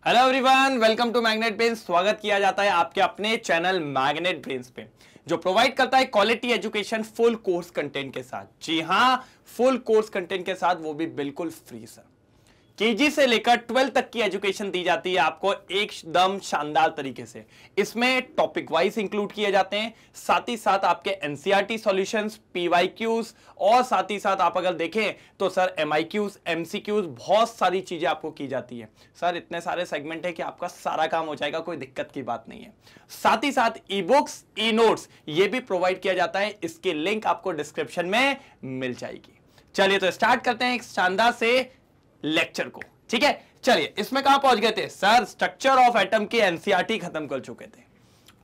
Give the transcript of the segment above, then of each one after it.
Hello everyone, welcome to Magnet Brains. स्वागत किया जाता है आपके अपने चैनल मैग्नेट ब्रेन्स पे, जो प्रोवाइड करता है quality education full course content के साथ। जी हां, फुल कोर्स कंटेंट के साथ, वो भी बिल्कुल फ्री सर। केजी से लेकर 12 तक की एजुकेशन दी जाती है आपको एकदम शानदार तरीके से। इसमें टॉपिक वाइज इंक्लूड किए जाते हैं, साथ ही साथ आपके एनसीईआरटी सॉल्यूशंस, पीवाईक्यूज और साथ ही साथ आप अगर देखें तो सर एमआईक्यूज, एमसीक्यूज, बहुत सारी चीजें आपको की जाती है। सर इतने सारे सेगमेंट है कि आपका सारा काम हो जाएगा, कोई दिक्कत की बात नहीं है। साथ ही साथ ई बुक्स, ई नोट्स ये भी प्रोवाइड किया जाता है। इसकी लिंक आपको डिस्क्रिप्शन में मिल जाएगी। चलिए तो स्टार्ट करते हैं एक शानदार से लेक्चर को। ठीक है, चलिए इसमें कहां पहुंच गए थे सर? स्ट्रक्चर ऑफ एटम की एनसीईआरटी खत्म कर चुके थे।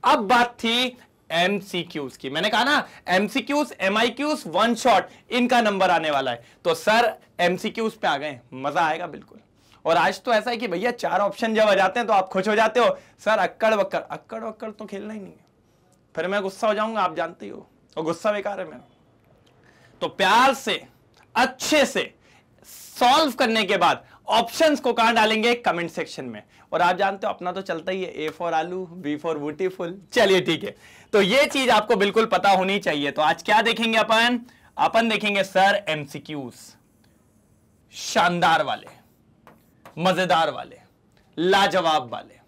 अब बात थी एमसीक्यूज की। मैंने कहा ना, एमसीक्यूज, एमआईक्यूज, वन शॉट, इनका नंबर आने वाला है। तो सर एमसीक्यूज पे आ गए, मजा आएगा बिल्कुल। और आज तो ऐसा है कि भैया 4 ऑप्शन जब आ जाते हैं तो आप खुश हो जाते हो। सर अक्कड़ बक्कड़ तो खेलना ही नहीं है, फिर मैं गुस्सा हो जाऊंगा, आप जानते ही हो, और गुस्सा बेकार है मेरा। तो प्यार से, अच्छे से सॉल्व करने के बाद ऑप्शंस को कहां डालेंगे? कमेंट सेक्शन में। और आप जानते हो अपना तो चलता ही है, ए फॉर आलू, बी फॉर ब्यूटीफुल। चलिए ठीक है, तो ये चीज आपको बिल्कुल पता होनी चाहिए। तो आज क्या देखेंगे अपन देखेंगे सर एमसीक्यूज, शानदार वाले, मजेदार वाले, लाजवाब वाले।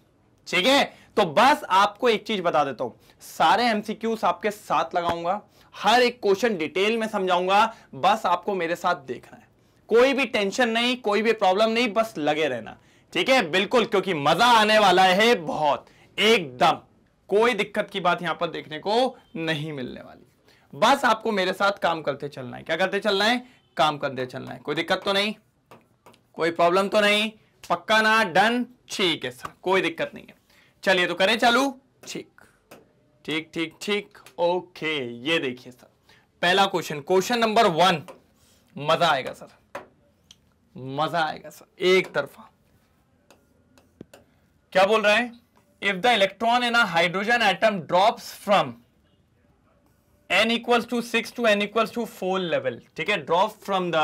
ठीक है, तो बस आपको एक चीज बता देता हूं, सारे एमसीक्यूज आपके साथ लगाऊंगा, हर एक क्वेश्चन डिटेल में समझाऊंगा। बस आपको मेरे साथ देखना है, कोई भी टेंशन नहीं, कोई भी प्रॉब्लम नहीं, बस लगे रहना। ठीक है, बिल्कुल, क्योंकि मजा आने वाला है बहुत, एकदम कोई दिक्कत की बात यहां पर देखने को नहीं मिलने वाली। बस आपको मेरे साथ काम करते चलना है। क्या करते चलना है? काम करते चलना है। कोई दिक्कत तो नहीं, कोई प्रॉब्लम तो नहीं? पक्का ना? डन? ठीक है सर, कोई दिक्कत नहीं है। चलिए तो करें चालू। ठीक ठीक ठीक ठीक, ओके। ये देखिए सर, पहला क्वेश्चन नंबर 1। मजा आएगा सर, मजा आएगा सर, एक तरफा। क्या बोल रहा है? If the electron in a hydrogen atom drops from n equals to 6 to n equals to 4 level, ठीक है, drop from the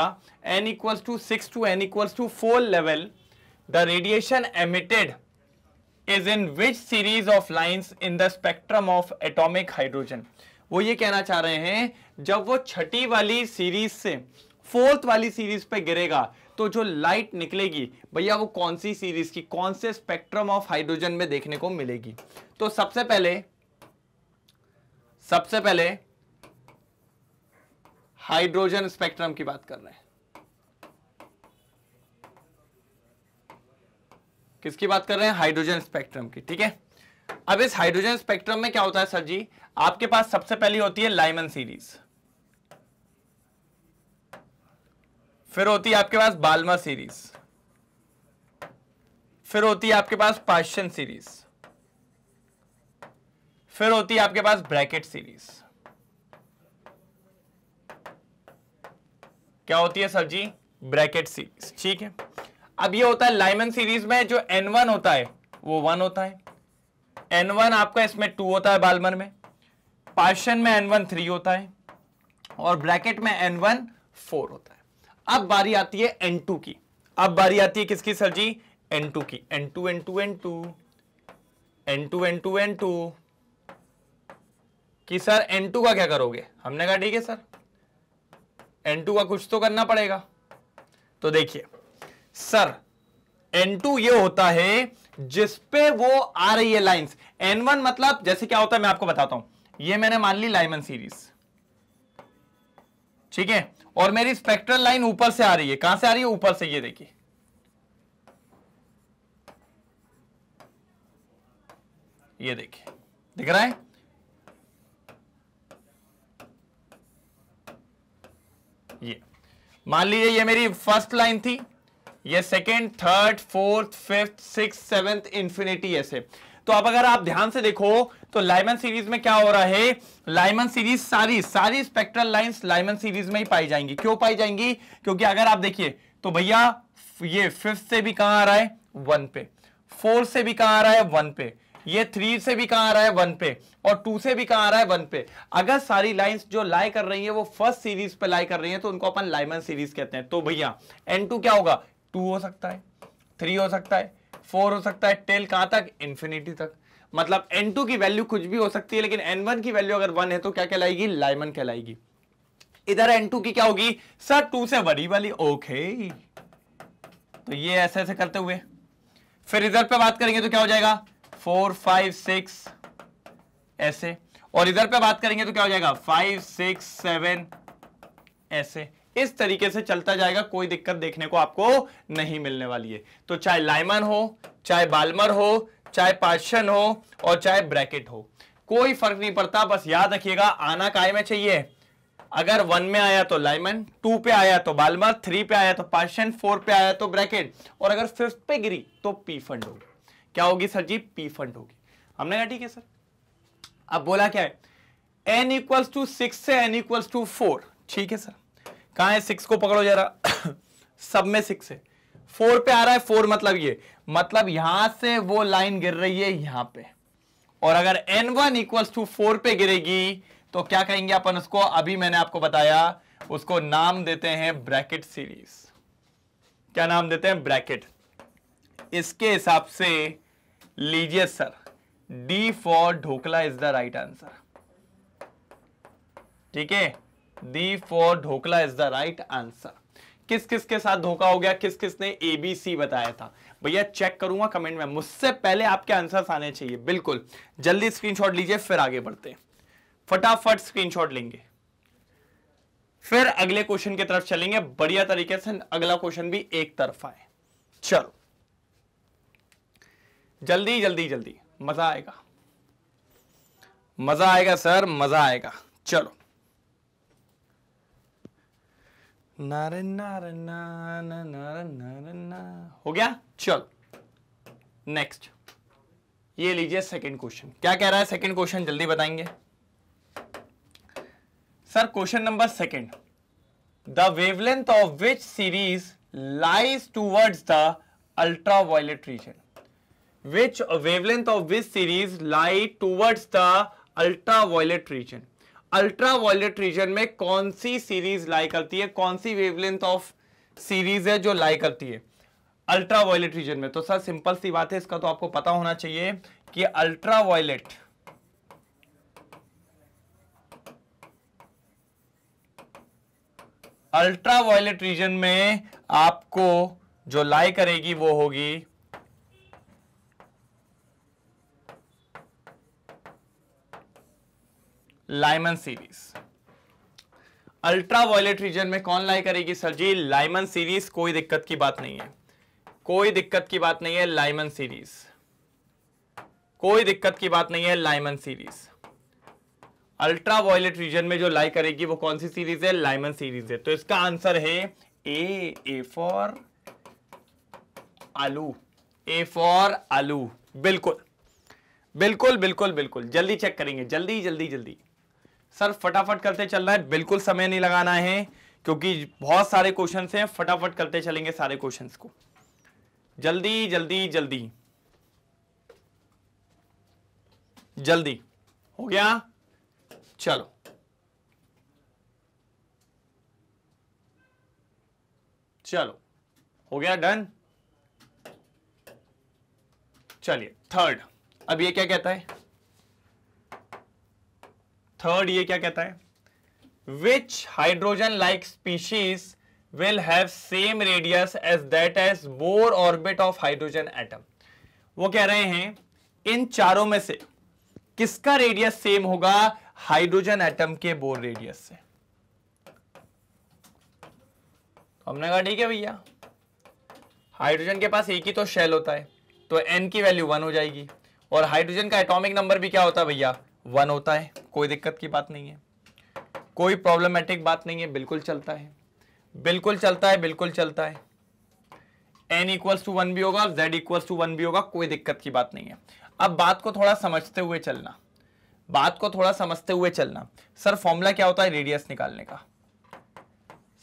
n equals to 6 to n equals to 4 level, the radiation emitted is in which series of lines in the spectrum of atomic hydrogen? वो ये कहना चाह रहे हैं, जब वो छठी वाली सीरीज से 4th वाली सीरीज पे गिरेगा तो जो लाइट निकलेगी भैया वो कौन सी सीरीज की, कौन से स्पेक्ट्रम ऑफ हाइड्रोजन में देखने को मिलेगी? तो सबसे पहले हाइड्रोजन स्पेक्ट्रम की बात कर रहे हैं। किसकी बात कर रहे हैं? हाइड्रोजन स्पेक्ट्रम की। ठीक है, अब इस हाइड्रोजन स्पेक्ट्रम में क्या होता है सर जी? आपके पास सबसे पहली होती है लाइमन सीरीज, फिर होती है आपके पास बाल्मर सीरीज, फिर होती है आपके पास पार्शियन सीरीज, फिर होती है आपके पास ब्रैकेट सीरीज। क्या होती है सर जी? Brackett series. ठीक है, अब ये होता है लाइमन सीरीज में जो N1 होता है वो 1 होता है, N1 आपका इसमें 2 होता है बाल्मर में, पार्शियन में N1 3 होता है, और ब्रैकेट में N1 4 होता है। अब बारी आती है N2 की। अब बारी आती है किसकी सर जी? N2 की। N2 N2 N2 N2 N2 N2 कि सर N2 का क्या करोगे? हमने कहा ठीक है सर, N2 का कुछ तो करना पड़ेगा। तो देखिए सर, N2 ये होता है जिसपे वो आ रही है लाइंस। N1 मतलब जैसे क्या होता है मैं आपको बताता हूं। ये मैंने मान ली लाइमन सीरीज, ठीक है, और मेरी स्पेक्ट्रल लाइन ऊपर से आ रही है। कहां से आ रही है? ऊपर से। ये देखिए, ये देखिए, दिख रहा है? ये मान लीजिए ये मेरी फर्स्ट लाइन थी, ये second, third, fourth, fifth, six, seventh, infinity ऐसे। तो अब अगर आप ध्यान से देखो तो लाइमन सीरीज में क्या हो रहा है? लाइमन सीरीज सारी स्पेक्ट्रल लाइंस लाइमन सीरीज में ही पाई जाएंगी। क्यों पाई जाएंगी? क्योंकि अगर आप देखिए तो भैया ये 5th से भी कहां आ रहा है? 1 पे। 4 से भी कहां आ रहा है? 1 पे। ये 3 से भी कहां आ रहा है? 1 पे। और 2 से भी कहां आ रहा है? 1 पे। अगर सारी लाइंस जो लाई कर रही है वो फर्स्ट सीरीज पे लाई कर रही है तो उनको अपन लाइमन सीरीज कहते हैं। तो भैया N2 क्या होगा? 2 हो सकता है, 3 हो सकता है, 4 हो सकता है टिल कहां तक, इंफिनिटी तक। मतलब n2 की वैल्यू कुछ भी हो सकती है, लेकिन n1 की वैल्यू अगर 1 है तो क्या कहलाएगी, लाइमन कहलाएगी। इधर n2 की क्या होगी सर, 2 से बड़ी वाली, ओके। तो ये ऐसे ऐसे करते हुए, फिर इधर पे बात करेंगे तो क्या हो जाएगा 4 5 6 ऐसे, और इधर पे बात करेंगे तो क्या हो जाएगा 5 6 7 ऐसे। इस तरीके से चलता जाएगा, कोई दिक्कत देखने को आपको नहीं मिलने वाली है। तो चाहे लाइमन हो, चाहे बाल्मर हो, चाहे पार्शन हो, और चाहे ब्रैकेट हो, कोई फर्क नहीं पड़ता। बस याद रखिएगा आना काय में चाहिए। अगर 1 में आया तो लाइमन, 2 पे आया तो बाल्मर, 3 पे आया तो पार्शन, 4 पे आया तो ब्रैकेट, और अगर 5th पे गिरी तो पी फंड होगी। क्या होगी सर जी, पी फंड होगी। हमने कहा ठीक है सर। अब बोला क्या है, n इक्वल्स टू 6 से n इक्वल्स टू 4, ठीक है सर। कहां है 6 को पकड़ो जरा सब में 6 है, 4 पे आ रहा है 4, मतलब ये, मतलब यहां से वो लाइन गिर रही है यहां पे, और अगर n1 इक्वल्स टू 4 पे गिरेगी तो क्या कहेंगे अपन उसको, अभी मैंने आपको बताया, उसको नाम देते हैं ब्रैकेट सीरीज। क्या नाम देते हैं, ब्रैकेट। इसके हिसाब से लीजिए sir, D for dhokla is the right answer, ठीक है। D for dhokla is the right answer. किस किस के साथ धोखा हो गया, किस किस ने ABC बताया था, भैया चेक करूंगा कमेंट में, मुझसे पहले आपके आंसर्स आने चाहिए। बिल्कुल जल्दी स्क्रीनशॉट लीजिए, फिर आगे बढ़ते हैं। फटाफट स्क्रीनशॉट लेंगे, फिर अगले क्वेश्चन की तरफ चलेंगे बढ़िया तरीके से। अगला क्वेश्चन भी एक तरफा है, चलो जल्दी जल्दी जल्दी, मजा आएगा, मजा आएगा सर, मजा आएगा। चलो नारे नारे ना ना नारे नारे ना, हो गया। चलो नेक्स्ट, ये लीजिए सेकंड क्वेश्चन। क्या कह रहा है सेकंड क्वेश्चन, जल्दी बताएंगे sir. Question number second, the wavelength of which series lies towards the ultraviolet region. Which wavelength of which series lie towards the ultraviolet region. Ultraviolet region में कौन सी सीरीज लाई करती है, कौन सी वेवलेंथ ऑफ सीरीज है जो लाई करती है अल्ट्रावायलेट रीजन में। तो सर सिंपल सी बात है, इसका तो आपको पता होना चाहिए कि अल्ट्रावायलेट रीजन में आपको जो लाई करेगी वो होगी लाइमन सीरीज। अल्ट्रावायलेट रीजन में कौन लाई करेगी सर जी, लाइमन सीरीज। कोई दिक्कत की बात नहीं है, कोई दिक्कत की बात नहीं है, लाइमन सीरीज, कोई दिक्कत की बात नहीं है, लाइमन सीरीज। अल्ट्रावायलेट रीजन में जो लाई करेगी वो कौन सी सीरीज है, लाइमन सीरीज है। तो इसका आंसर है ए फॉर आलू, ए फॉर आलू। बिल्कुल बिल्कुल बिल्कुल बिल्कुल, जल्दी चेक करेंगे, जल्दी जल्दी जल्दी सर, फटाफट करते चलना है, बिल्कुल समय नहीं लगाना है, क्योंकि बहुत सारे क्वेश्चंस हैं, फटाफट करते चलेंगे सारे क्वेश्चंस को, जल्दी जल्दी जल्दी जल्दी। हो गया, चलो चलो, हो गया, डन। चलिए थर्ड, अब ये क्या कहता है, थर्ड ये क्या कहता है, which hydrogen like species will have same radius as that as Bohr orbit of hydrogen atom. वो कह रहे हैं इन चारों में से किसका रेडियस सेम होगा हाइड्रोजन एटम के बोर रेडियस से। तो हमने कहा ठीक है भैया, हाइड्रोजन के पास एक ही तो शेल होता है, तो n की वैल्यू 1 हो जाएगी, और हाइड्रोजन का एटॉमिक नंबर भी क्या होता है भैया, 1 होता है। कोई दिक्कत की बात नहीं है, कोई प्रॉब्लमेटिक बात नहीं है, बिल्कुल चलता है, बिल्कुल चलता है, बिल्कुल चलता है। n इक्वल्स टू 1 भी होगा, z इक्वल्स टू 1 भी होगा, कोई दिक्कत की बात नहीं है। अब बात को थोड़ा समझते हुए चलना, बात को थोड़ा समझते हुए चलना। सर फॉर्मूला क्या होता है रेडियस निकालने का,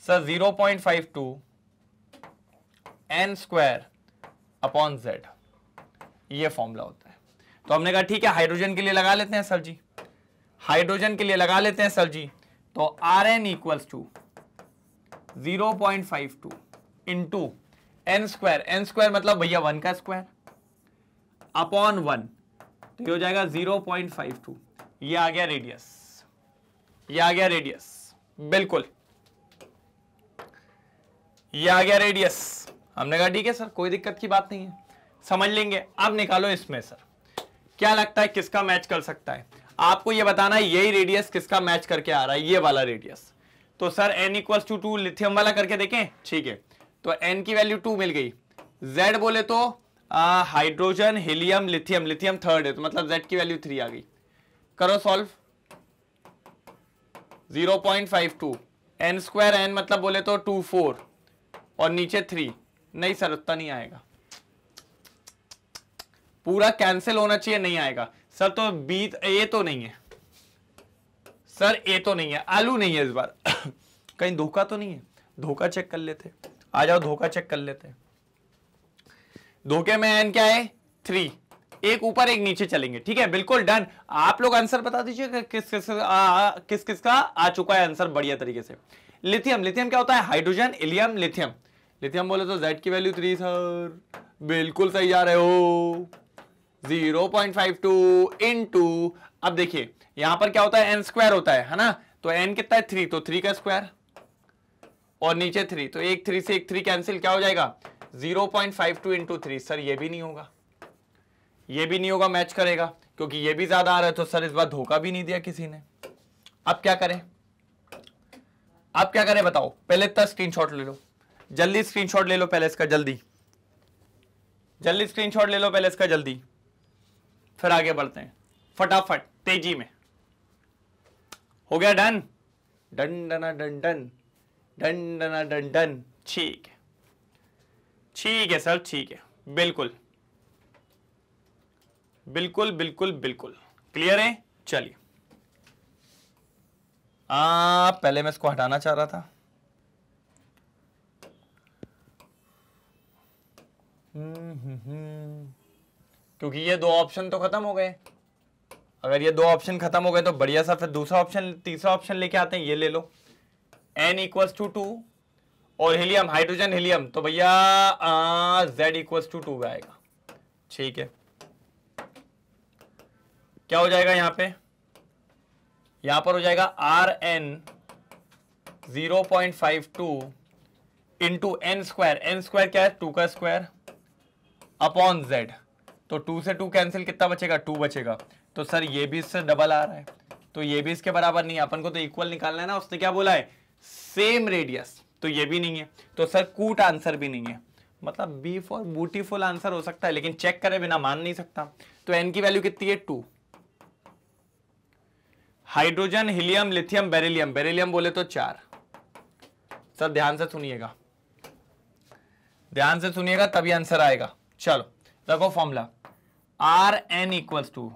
sir 0.52 n square upon z, ये फॉर्मूला होता है। तो हमने कहा ठीक है हाइड्रोजन के लिए लगा लेते हैं सर जी, हाइड्रोजन के लिए लगा लेते हैं सर जी। तो Rn equals to 0.52 into n square, n square मतलब भैया 1 का स्क्वायर, अपॉन 1, तो ये हो जाएगा 0.52। ये आ गया रेडियस, ये आ गया रेडियस, बिल्कुल ये आ गया रेडियस। हमने कहा ठीक है सर, कोई दिक्कत की बात नहीं है, समझ लेंगे। अब निकालो इसमें सर क्या लगता है किसका मैच कर सकता है। आपको ये बताना है यही रेडियस किसका मैच करके आ रहा है, ये वाला रेडियस। तो सर n = 2 लिथियम वाला करके देखें, ठीक है। तो n की वैल्यू 2 मिल गई। z बोले तो hydrogen helium lithium, lithium third है तो मतलब z की वैल्यू 3 आ गई। करो सॉल्व। 0.52 n² n मतलब बोले तो 2 4 और नीचे 3, नहीं सर उतना नहीं आएगा, पूरा कैंसिल होना चाहिए, नहीं आएगा सर। तो बी ए तो नहीं है सर, ए तो नहीं है, आलू नहीं है इस बार कहीं धोखा तो नहीं है, धोखा चेक कर लेते, आ जाओ धोखा चेक कर लेते। धोखे में एन क्या है 3, एक ऊपर एक नीचे चलेंगे, ठीक है बिल्कुल डन। आप लोग आंसर बता दीजिए किस किस का आ चुका है आंसर बढ़िया तरीके से। लिथियम, लिथियम क्या होता है हाइड्रोजन हीलियम लिथियम, लिथियम बोले तो Z की वैल्यू 3 सर, बिल्कुल सही जा रहे हो। 0.52 इंटू, अब देखिए यहां पर क्या होता है n² होता है ना, तो n कितना है 3, तो 3 का स्क्वायर और नीचे 3, तो एक 3 से एक 3 कैंसिल, क्या हो जाएगा 0.52 इंटू 3। सर ये भी नहीं होगा, ये भी नहीं होगा, मैच करेगा क्योंकि ये भी ज्यादा आ रहा है। तो सर इस बार धोखा भी नहीं दिया किसी ने। अब क्या करें, अब क्या करें बताओ। पहले इतना स्क्रीनशॉट ले लो, जल्दी स्क्रीनशॉट ले लो पहले इसका, जल्दी जल्दी स्क्रीनशॉट ले लो पहले इसका जल्दी, फिर आगे बढ़ते हैं फटाफट तेजी में। हो गया डन, डन डना डन डन डन डना डन डन, ठीक है ठीक है सर, ठीक है बिल्कुल बिल्कुल बिल्कुल बिल्कुल क्लियर है। चलिए पहले मैं इसको हटाना चाह रहा था। क्योंकि ये दो ऑप्शन तो खत्म हो गए, अगर ये दो ऑप्शन खत्म हो गए तो बढ़िया सा फिर दूसरा ऑप्शन तीसरा ऑप्शन लेके आते हैं। ये ले लो n = 2 और हीलियम हाइड्रोजन हीलियम, तो भैया z = 2 आएगा, ठीक है। क्या हो जाएगा यहां पे, यहां पर हो जाएगा Rn 0.52 इंटू n² क्या है 2 का स्क्वायर अपॉन z, तो 2 से 2 कैंसिल, कितना बचेगा 2 बचेगा। तो सर ये भी इससे डबल आ रहा है, तो ये भी इसके बराबर नहीं है, अपन को तो इक्वल निकालना है ना। उसने क्या बोला है सेम रेडियस, तो ये भी नहीं है, तो सर कूट आंसर भी नहीं है, मतलब बी फॉर ब्यूटीफुल आंसर हो सकता है लेकिन चेक करे बिना मान नहीं सकता। तो n की वैल्यू कितनी है 2। Hydrogen helium lithium beryllium, beryllium बोले तो 4। सर ध्यान से सुनिएगा, ध्यान से सुनिएगा तभी आंसर आएगा। चलो देखो formula, Rn =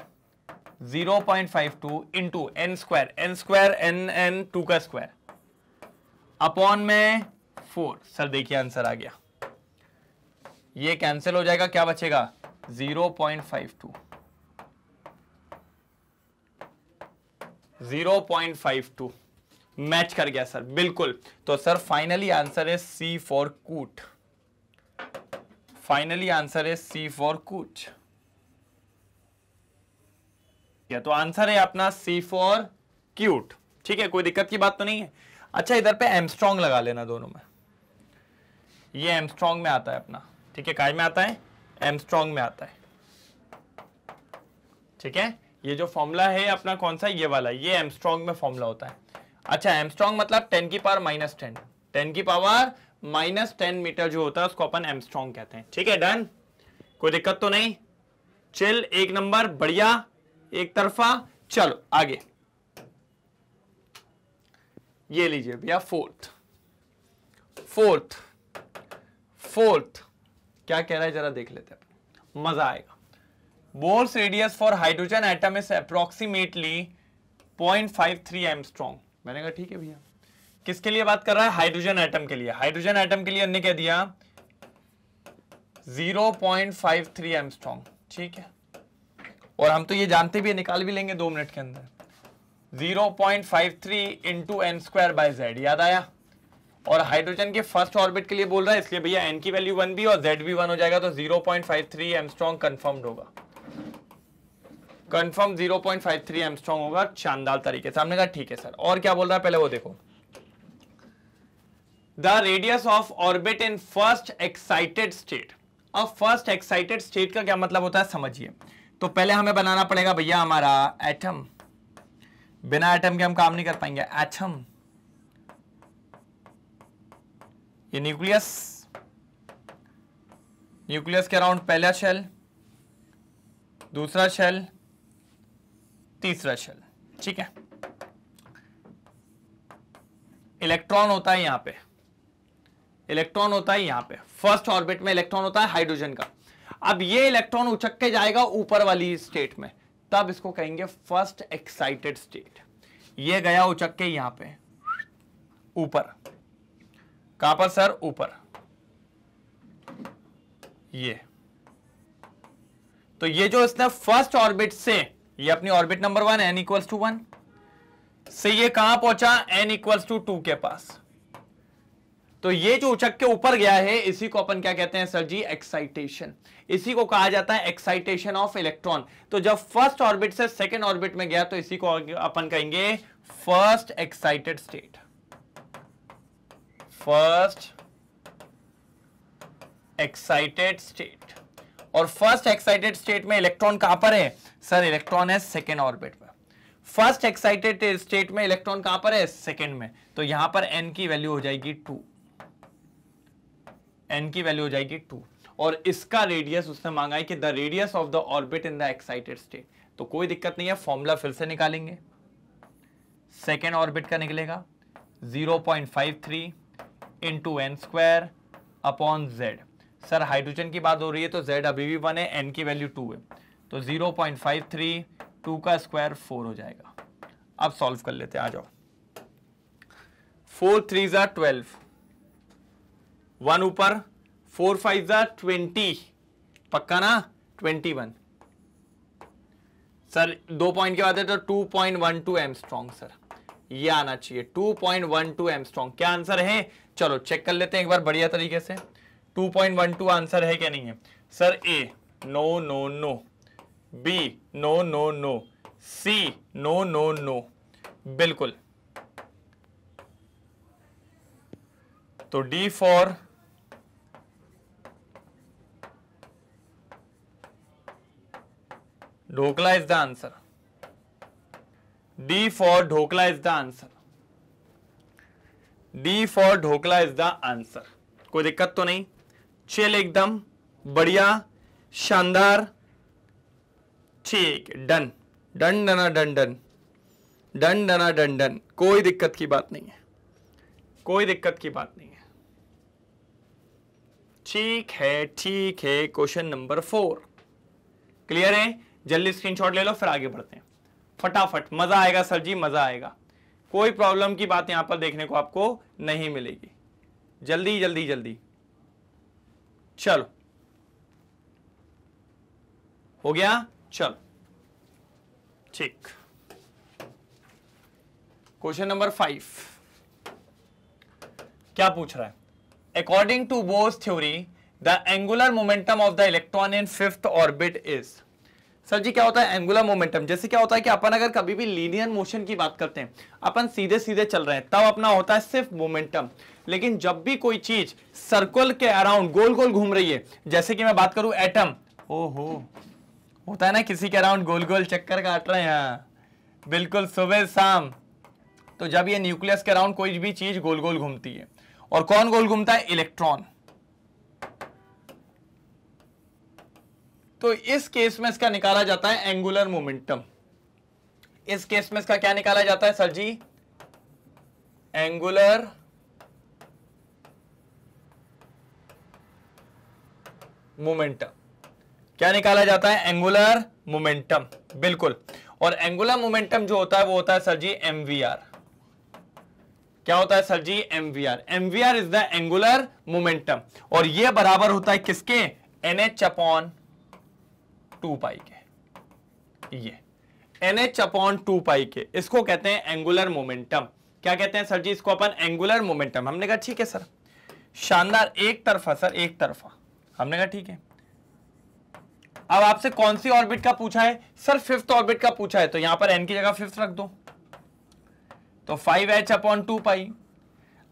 0.52 into n² n 2 का स्क्वायर अपॉन में 4। सर देखिए आंसर आ गया, ये कैंसिल हो जाएगा, क्या बचेगा 0.52 0.52 मैच कर गया सर बिल्कुल। तो सर फाइनली आंसर है C फॉर कूट, फाइनली आंसर है C फॉर कूट। तो आंसर है अपना C फॉर क्यूट, ठीक है, कोई दिक्कत की बात तो नहीं है। अच्छा इधर पे एमस्ट्रॉन्ग लगा लेना दोनों में, ये एमस्ट्रॉन्ग में आता है अपना, ठीक है, काय में आता है एमस्ट्रॉन्ग में आता है, ठीक है। ये जो फॉर्मूला है अपना कौन सा, ये वाला, ये एमस्ट्रॉन्ग में फॉर्मूला होता है। अच्छा एमस्ट्रॉन्ग मतलब 10 की पावर -10, 10 की पावर -10 मीटर जो होता है उसको अपन एमस्ट्रॉन्ग कहते हैं, ठीक है डन, कोई दिक्कत तो नहीं। चिल, एक नंबर, बढ़िया, एक तरफा। चलो आगे ये लीजिए भैया फोर्थ क्या कह रहा है जरा देख लेते हैं, मजा आएगा। Bohr's radius for hydrogen atom is approximately 0.53 angstrom. मैंने कहा ठीक है भैया, किसके लिए बात कर रहा है, हाइड्रोजन एटम के लिए। हाइड्रोजन एटम के लिए हमने कह दिया 0.53 एमस्ट्रॉन्ग, ठीक है। और हम तो ये जानते भी है, निकाल भी लेंगे 2 मिनट के अंदर। 0.53 इंटू n²/z, याद आया। और हाइड्रोजन के फर्स्ट ऑर्बिट के लिए बोल रहा है, इसलिए भैया n की वैल्यू 1 भी और z भी 1 हो जाएगा, तो 0.53 एमस्ट्रॉन्ग कंफर्म्ड होगा। कंफर्म 0.53 एंगस्ट्रॉम होगा, शानदार तरीके से। हमने कहा ठीक है सर। और क्या बोल रहा है पहले वो देखो। The radius of orbit in first excited state. अब फर्स्ट एक्साइटेड स्टेट का क्या मतलब होता है समझिए। तो पहले हमें बनाना पड़ेगा भैया हमारा एटम। बिना एटम के हम काम नहीं कर पाएंगे। एटम, ये न्यूक्लियस, न्यूक्लियस के अराउंड पहला शेल, दूसरा शेल, तीसरा शेल, ठीक है। इलेक्ट्रॉन होता है यहां पे, इलेक्ट्रॉन होता है यहां पे फर्स्ट ऑर्बिट में, इलेक्ट्रॉन होता है हाइड्रोजन का। अब ये इलेक्ट्रॉन उछक के जाएगा ऊपर वाली स्टेट में, तब इसको कहेंगे फर्स्ट एक्साइटेड स्टेट। ये गया उछक के यहां पे ऊपर, कहां पर सर? ऊपर। ये तो ये जो इसने फर्स्ट ऑर्बिट से, ये अपनी orbit number 1 n equals to 1 से ये कहां पहुंचा? n इक्वल्स टू 2 के पास। तो ये जो उछक के ऊपर गया है इसी को अपन क्या कहते हैं सर जी? एक्साइटेशन। इसी को कहा जाता है एक्साइटेशन ऑफ इलेक्ट्रॉन। तो जब फर्स्ट ऑर्बिट से सेकेंड ऑर्बिट में गया तो इसी को अपन कहेंगे first excited state. First excited state. और फर्स्ट एक्साइटेड स्टेट में इलेक्ट्रॉन कहां पर है सर? इलेक्ट्रॉन है सेकेंड ऑर्बिट में। फर्स्ट एक्साइटेड स्टेट में इलेक्ट्रॉन कहां पर है? सेकेंड में। तो यहां पर n की वैल्यू हो जाएगी 2, n की वैल्यू हो जाएगी 2। और इसका रेडियस उसने मांगा है कि the radius of the orbit in the excited state. तो कोई दिक्कत नहीं है, फॉर्मूला फिर से निकालेंगे। सेकेंड ऑर्बिट का निकलेगा 0.53 into n square upon z। Sir hydrogen की बात हो रही है तो z अभी भी 1 है, n की वैल्यू 2 है, तो 0.53 2 का स्क्वायर 4 हो जाएगा। अब सॉल्व कर लेते हैं, आ जाओ। 4 3 जा 12, 1 ऊपर, 4 5 जा 20, पक्का ना? 21। सर 2 पॉइंट के बाद है तो 2.12 एंगस्ट्रॉम सर, ये आना चाहिए 2.12 एंगस्ट्रॉम। क्या आंसर है? चलो चेक कर लेते हैं एक बार बढ़िया तरीके से। 2.12 आंसर है क्या नहीं है sir? A no no no, B no no no, C no no no, बिल्कुल। तो D for dhokla is the answer. D for dhokla is the answer. D for dhokla is the answer. कोई दिक्कत तो नहीं? चिल, एकदम बढ़िया, शानदार, ठीक, डन डन डना डन डन डन डना डन डन। कोई दिक्कत की बात नहीं है, कोई दिक्कत की बात नहीं है। ठीक है ठीक है। क्वेश्चन नंबर 4 क्लियर है? जल्दी स्क्रीनशॉट ले लो फिर आगे बढ़ते हैं फटाफट। मजा आएगा सर जी, मजा आएगा। कोई प्रॉब्लम की बात यहां पर देखने को आपको नहीं मिलेगी। जल्दी जल्दी जल्दी, चलो हो गया, चलो ठीक। क्वेश्चन नंबर 5 क्या पूछ रहा है? According to Bohr's theory the angular momentum of the electron in fifth orbit is. Sir ji क्या होता है एंगुलर मोमेंटम? जैसे क्या होता है कि अपन अगर कभी भी लीनियर मोशन की बात करते हैं, अपन सीधे सीधे चल रहे हैं, तब अपना होता है सिर्फ मोमेंटम। लेकिन जब भी कोई चीज सर्कल के अराउंड गोल गोल घूम रही है, जैसे कि मैं बात करूं एटम, ओहो होता है ना किसी के अराउंड गोल गोल चक्कर काट रहे हैं, बिल्कुल सुबह शाम। तो जब ये न्यूक्लियस के अराउंड कोई भी चीज गोल गोल घूमती है, और कौन गोल घूमता है? इलेक्ट्रॉन। तो इस केस में इसका निकाला जाता है एंगुलर मोमेंटम। इस केस में इसका क्या निकाला जाता है सर जी? Angular momentum. क्या निकाला जाता है? एंगुलर मोमेंटम, बिल्कुल। और एंगुलर मोमेंटम जो होता है वो होता है सर जी एमवीआर। क्या होता है sir ji? MVR. MVR is the angular momentum, और ये बराबर होता है किसके? NH अपॉन 2 पाई के। ये NH अपॉन 2 पाई के, इसको कहते हैं एंगुलर मोमेंटम। क्या कहते हैं सर जी? इसको अपन एंगुलर मोमेंटम। हमने कहा ठीक है सर, शानदार, एक तरफा सर, एक तरफा। हमने कहा ठीक है। अब आपसे कौन सी ऑर्बिट का पूछा है सर? फिफ्थ ऑर्बिट का पूछा है, तो यहां पर n की जगह फिफ्थ रख दो, तो 5h/2π।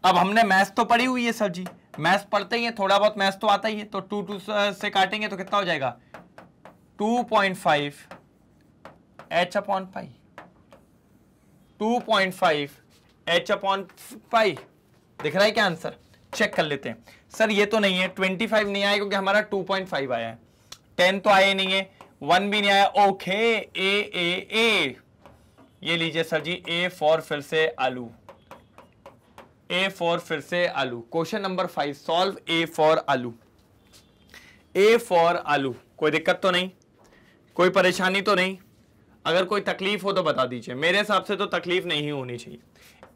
अब हमने मैथ्स तो पढ़ी हुई है सर जी, मैथ्स पढ़ते ही है, थोड़ा बहुत मैथ्स तो आता ही है, तो 2 से काटेंगे तो कितना हो जाएगा? 2.5 h/π, 2.5 h/π। दिख रहा है क्या आंसर? चेक कर लेते हैं। सर ये तो नहीं है, 25 नहीं आया क्योंकि हमारा 2.5 आया है, 10 तो आया नहीं है, 1 भी नहीं आया। ओके, ए ये लीजिए सर जी, ए फॉर फिर से आलू, ए फॉर फिर से आलू। Question number 5 solve A for आलू, ए फॉर आलू। कोई दिक्कत तो नहीं, कोई परेशानी तो नहीं? अगर कोई तकलीफ हो तो बता दीजिए, मेरे हिसाब से तो तकलीफ नहीं होनी चाहिए।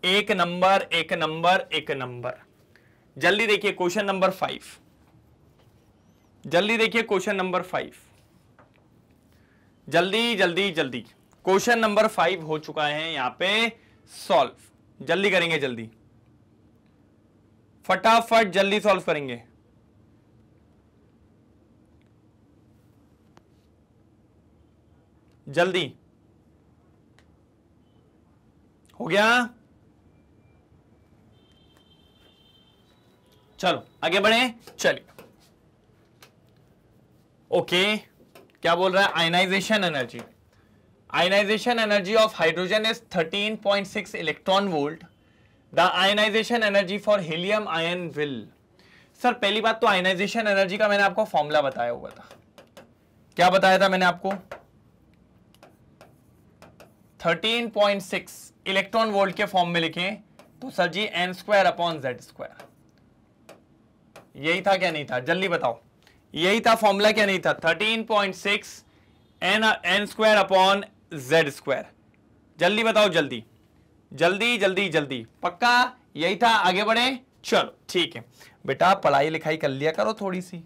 एक नंबर एक नंबर एक नंबर। जल्दी देखिए क्वेश्चन नंबर 5, जल्दी देखिए क्वेश्चन नंबर 5, जल्दी जल्दी जल्दी। क्वेश्चन नंबर 5 हो चुका है यहां पे सॉल्व। जल्दी करेंगे, जल्दी फटाफट जल्दी सॉल्व करेंगे। जल्दी हो गया? चलो आगे बढ़े, चलिए। ओके, क्या बोल रहा है? Ionisation energy, ionisation energy of hydrogen is 13.6 electron volt. The ionisation energy for helium ion will. Sir पहली बात तो आयनाइजेशन एनर्जी का मैंने आपको फॉर्मूला बताया हुआ था। क्या बताया था मैंने आपको? 13.6 इलेक्ट्रॉन वोल्ट के फॉर्म में लिखें तो सर जी n²/z²। यही था क्या नहीं था? जल्दी बताओ, यही था फॉर्मूला क्या नहीं था? 13.6 n²/z²। जल्दी बताओ, जल्दी जल्दी जल्दी जल्दी, पक्का यही था? आगे बढ़े, चलो ठीक है बेटा, पढ़ाई लिखाई कर लिया करो थोड़ी सी,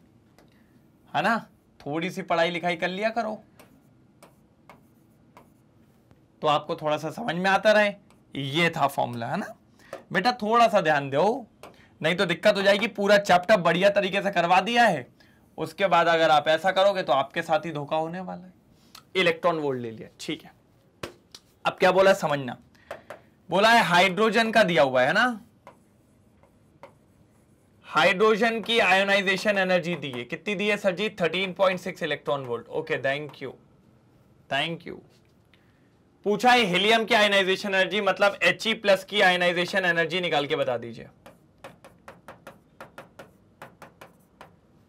है ना? थोड़ी सी पढ़ाई लिखाई कर लिया करो तो आपको थोड़ा सा समझ में आता रहे। ये था फॉर्मूला, है ना बेटा? थोड़ा सा ध्यान दो, नहीं तो दिक्कत हो जाएगी। पूरा चैप्टर बढ़िया तरीके से करवा दिया है, उसके बाद अगर आप ऐसा करोगे तो आपके साथ ही धोखा होने वाला है। इलेक्ट्रॉन वोल्ट ले लिया, ठीक है। अब क्या बोला है समझना, बोला है हाइड्रोजन का दिया हुआ है ना, हाइड्रोजन की आयोनाइजेशन एनर्जी दी है, कितनी दी है sir ji? 13.6 electron volt. Okay, thank you thank you. पूछा है हीलियम की आयोनाइजेशन एनर्जी, मतलब He+ की आयोनाइजेशन एनर्जी निकाल के बता दीजिए।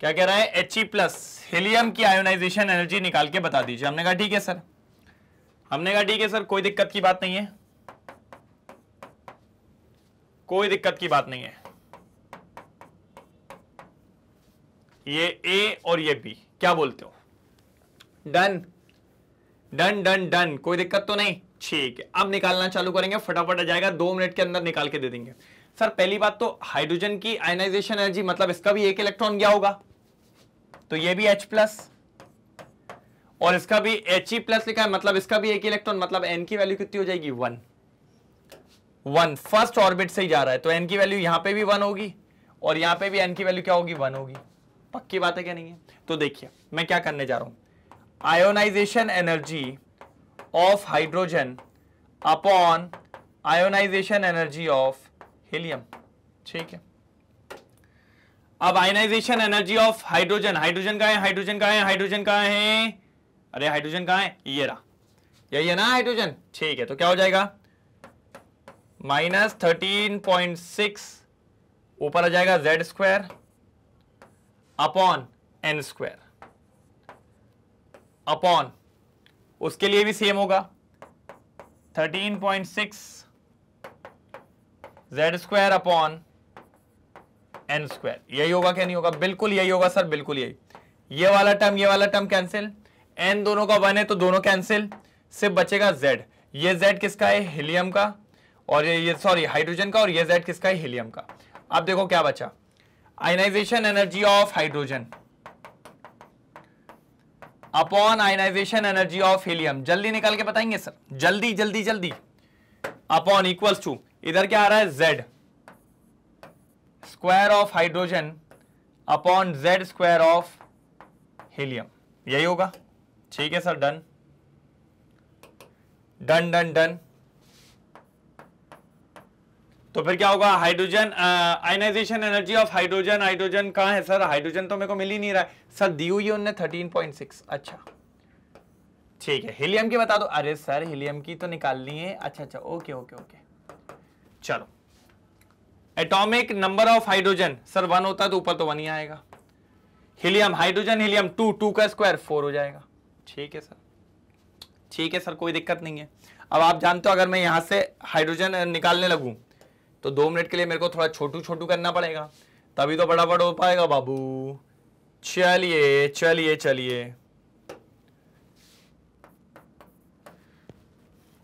क्या कह रहा है? He+ हीलियम की आयोनाइजेशन एनर्जी निकाल के बता दीजिए। हमने कहा ठीक है सर, हमने कहा ठीक है सर, कोई दिक्कत की बात नहीं है, कोई दिक्कत की बात नहीं है। ये ए और ये बी, क्या बोलते हो? डन डन डन डन, कोई दिक्कत तो नहीं? ठीक है, अब निकालना चालू करेंगे, फटाफट आ जाएगा, 2 मिनट के अंदर निकाल के दे देंगे। सर पहली बात तो हाइड्रोजन की आयनाइजेशन एनर्जी, मतलब इसका भी एक इलेक्ट्रॉन गया होगा, तो ये भी H+ और इसका भी He+ लिखा है, मतलब इसका भी एक इलेक्ट्रॉन, मतलब n की वैल्यू कितनी हो जाएगी? 1 फर्स्ट ऑर्बिट से ही जा रहा है, तो n की वैल्यू यहां पे भी 1 होगी और यहां पे भी n की वैल्यू क्या होगी? 1 होगी। पक्की बात है क्या नहीं है? तो देखिए मैं क्या करने जा रहा हूं, ionisation energy of hydrogen upon ionisation energy of helium, ठीक है। अब ionisation energy of hydrogen, hydrogen कहां है? हाइड्रोजन कहां है? हाइड्रोजन कहां है? अरे हाइड्रोजन कहां है? ये रहा, यही है ना हाइड्रोजन, ठीक है। तो क्या हो जाएगा? -13.6 ऊपर आ जाएगा Z² अपॉन n² अपॉन, उसके लिए भी सेम होगा 13.6 Z² अपॉन n²। यही होगा क्या नहीं होगा? बिल्कुल यही होगा सर, बिल्कुल यही। ये वाला टर्म कैंसिल, n दोनों का 1 है तो दोनों कैंसिल, सिर्फ बचेगा Z। ये Z किसका है? हीलियम का, और ये सॉरी हाइड्रोजन का, और ये Z किसका है? हीलियम का। अब देखो क्या बचा, ionisation energy of hydrogen upon ionisation energy of helium. जल्दी निकाल के बताएंगे सर, जल्दी जल्दी जल्दी। अपॉन इक्वल्स टू, इधर क्या आ रहा है? Z square of hydrogen upon Z² of helium. यही होगा। ठीक है sir, done done done done. तो फिर क्या होगा, hydrogen ionisation energy of hydrogen, hydrogen कहां है सर, हाइड्रोजन तो मेरे को मिल ही नहीं रहा है सर, दी हुई है उन्होंने 13.6। अच्छा ठीक है, हीलियम की बता दो। अरे सर हीलियम की तो निकालनी है। अच्छा अच्छा, ओके ओके ओके, चलो। Atomic number of hydrogen sir 1 होता है तो ऊपर तो 1 ही आएगा। हीलियम, हाइड्रोजन हीलियम 2, 2 का स्क्वायर 4 हो जाएगा। ठीक है सर, ठीक है सर, कोई दिक्कत नहीं है। अब आप जानते हो अगर मैं यहां से हाइड्रोजन निकालने लगूं तो 2 मिनट के लिए मेरे को थोड़ा छोटू छोटू करना पड़ेगा, तभी तो बड़ा बड़ा हो पाएगा बाबू। चलिए चलिए चलिए,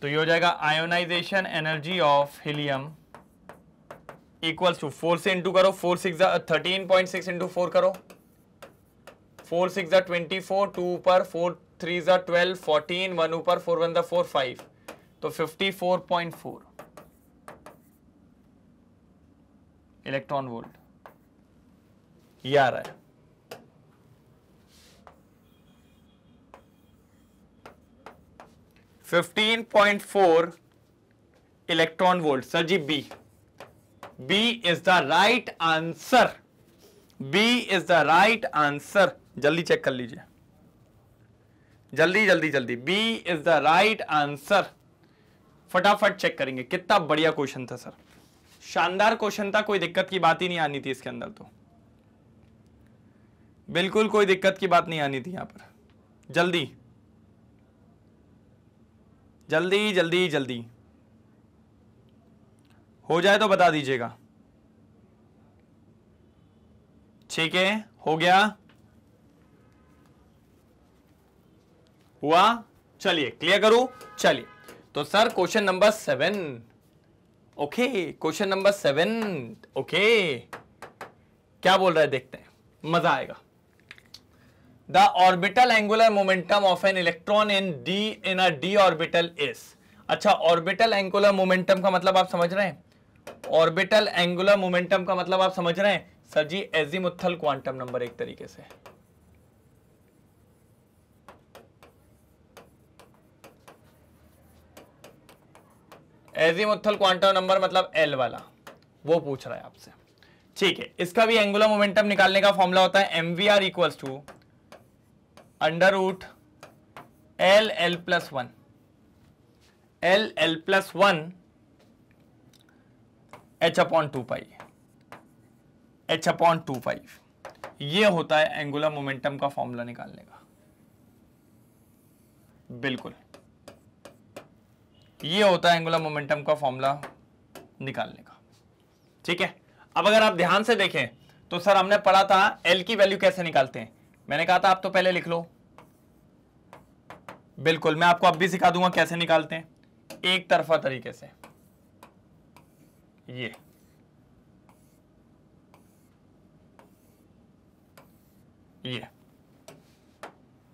तो ये हो जाएगा ionisation energy of helium equals to 4 से इंटू करो, 4 6 13.6 इंटू 4 करो, 4 6 24, 2 ऊपर, 4 3 12, 14, 1 ऊपर, 4 1 4 5, तो 54.4 इलेक्ट्रॉन वोल्ट ये आ रहा है। $15.4 electron volt sir ji. B, B is the right answer, B is the right answer. जल्दी चेक कर लीजिए, जल्दी जल्दी जल्दी, B is the right answer. फटाफट चेक करेंगे। कितना बढ़िया क्वेश्चन था सर, शानदार क्वेश्चन था, कोई दिक्कत की बात ही नहीं आनी थी इसके अंदर, तो बिल्कुल कोई दिक्कत की बात नहीं आनी थी यहां पर। जल्दी जल्दी जल्दी जल्दी हो जाए तो बता दीजिएगा। ठीक है, हो गया, हुआ। चलिए क्लियर करूं। चलिए तो sir question number 7, okay, question number 7, okay, क्या बोल रहा है देखते हैं, मजा आएगा। The orbital angular momentum of an electron in a D orbital is. अच्छा, ऑर्बिटल एंगुलर मोमेंटम का मतलब आप समझ रहे हैं, ऑर्बिटल एंगुलर मोमेंटम का मतलब आप समझ रहे हैं सर जी, एजीमुथल क्वांटम नंबर एक तरीके से। एजीमुथल क्वांटम नंबर मतलब एल वाला, वो पूछ रहा है आपसे। ठीक है, इसका भी एंगुलर मोमेंटम निकालने का फॉर्मूला होता है mvr equals to under root L L plus 1, L L plus 1 h upon 2 pi, h upon 2 pi. ये होता है एंगुलर मोमेंटम का फॉर्मूला निकालने का, बिल्कुल ये होता है एंगुलर मोमेंटम का फॉर्मूला निकालने का। ठीक है, अब अगर आप ध्यान से देखें तो सर हमने पढ़ा था एल की वैल्यू कैसे निकालते हैं, मैंने कहा था आप तो पहले लिख लो। बिल्कुल, मैं आपको अब भी सिखा दूंगा कैसे निकालते हैं, एक तरफा तरीके से। ये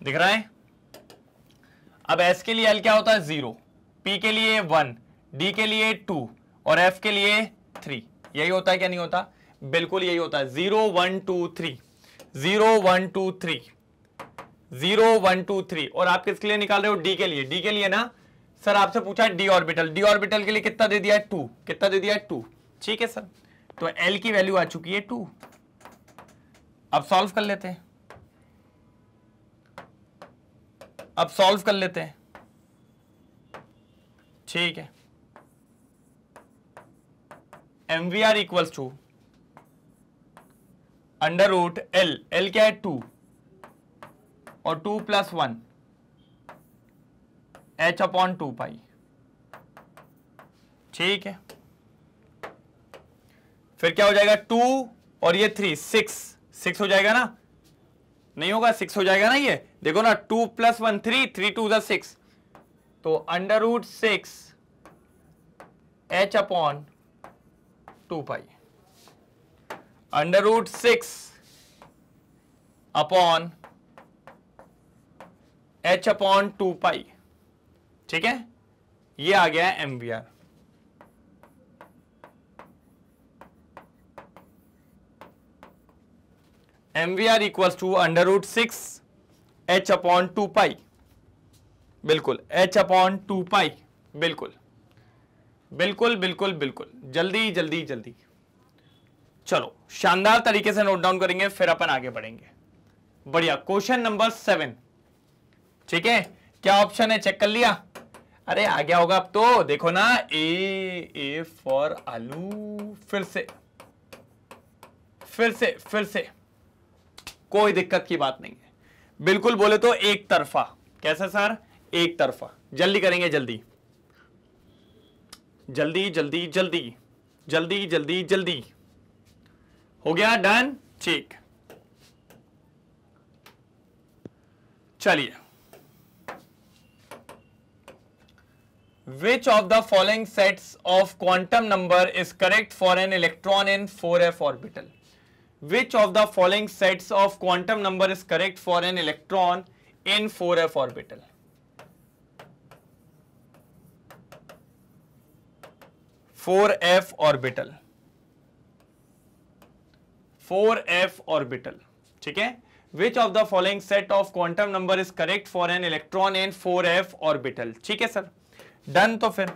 दिख रहा है। अब एस के लिए एल क्या होता है 0, पी के लिए 1, डी के लिए 2 और एफ के लिए 3। यही होता है क्या नहीं होता, बिल्कुल यही होता है। 0 1 2 3, 0 1 2 3, 0 1 2 3। और आप किसके लिए निकाल रहे हो, डी के लिए। डी के लिए ना सर आपसे पूछा है डी ऑर्बिटल, डी ऑर्बिटल के लिए कितना दे दिया है 2, कितना दे दिया है 2। ठीक है सर, तो एल की वैल्यू आ चुकी है 2। अब सॉल्व कर लेते हैं, अब सॉल्व कर लेते हैं। ठीक है, mvr equals to under root L, L क्या है 2 और 2 प्लस 1 h अपॉन 2 पाई। ठीक है, फिर क्या हो जाएगा 2 और ये 3, 6 हो जाएगा ना, नहीं होगा 6 हो जाएगा ना, ये देखो ना 2 प्लस 1 3, 3 2 6, तो अंडर रूट 6 h अपॉन 2 पाई, under root 6 upon h upon 2 पाई। ठीक है, ये आ गया है mvr। mvr equals to under root 6 h/2 पाई, बिल्कुल h/2 पाई, बिल्कुल बिल्कुल बिल्कुल बिल्कुल, जल्दी जल्दी जल्दी। चलो शानदार तरीके से नोट डाउन करेंगे, फिर अपन आगे बढ़ेंगे। बढ़िया, क्वेश्चन नंबर 7, ठीक है। क्या ऑप्शन है, चेक कर लिया? अरे आ गया होगा अब तो, देखो ना, ए फॉर आलू, फिर से फिर से फिर से, कोई दिक्कत की बात नहीं है। बिल्कुल बोले तो एक तरफा। कैसे सर? एक तरफा। जल्दी करेंगे, जल्दी जल्दी जल्दी जल्दी जल्दी जल्दी जल्दी। हो गया, डन, ठीक। चलिए, Which of the following sets of quantum number is correct for an electron in 4f orbital? Which of the following sets of quantum number is correct for an electron in 4f orbital? 4f orbital, 4f orbital, ठीक है। Which of the following set of quantum number is correct for an electron in 4f orbital? ठीक है sir, done. तो फिर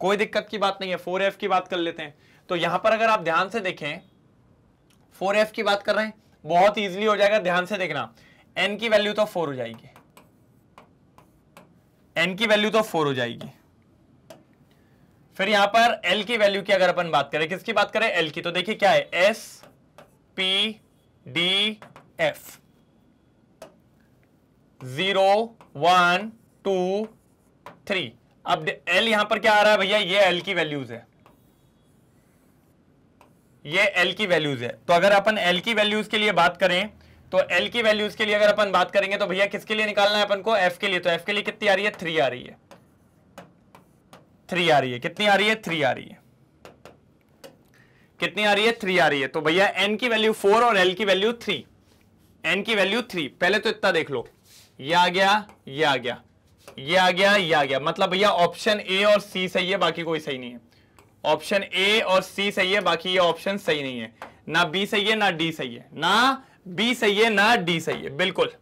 कोई दिक्कत की बात नहीं है, 4f की बात कर लेते हैं। तो यहां पर अगर आप ध्यान से देखें, 4f की बात कर रहे हैं, बहुत इजीली हो जाएगा। ध्यान से देखना, n की वैल्यू तो 4 हो जाएगी, n की वैल्यू तो 4 हो जाएगी। फिर यहां पर l की वैल्यू की अगर अपन बात करें, किसकी बात करें? l की। तो देखिए क्या है, s p d f, 0 1 2 3। अब L यहां पर क्या आ रहा है भैया? ये L की वैल्यूज है, ये L की वैल्यूज है। तो अगर अपन L की वैल्यूज के लिए बात करें, तो L की वैल्यूज के लिए अगर अपन बात करेंगे तो भैया किसके लिए निकालना है अपन को? F के लिए। तो F के लिए कितनी आ रही है? 3 आ रही है, 3 आ रही है। कितनी आ रही है? 3 आ रही है। कितनी आ रही है? 3 आ रही है। तो भैया N की वैल्यू 4 और L की वैल्यू 3, N की वैल्यू 3। पहले तो इतना देख लो, ये आ गया, ये आ गया, ये आ गया, ये आ गया। मतलब भैया ऑप्शन ए और सी सही है, बाकी कोई सही नहीं है। ऑप्शन ए और सी सही है, बाकी ये ऑप्शन सही नहीं है। ना बी सही है, ना डी सही है, ना बी सही है, ना डी सही है। बिल्कुल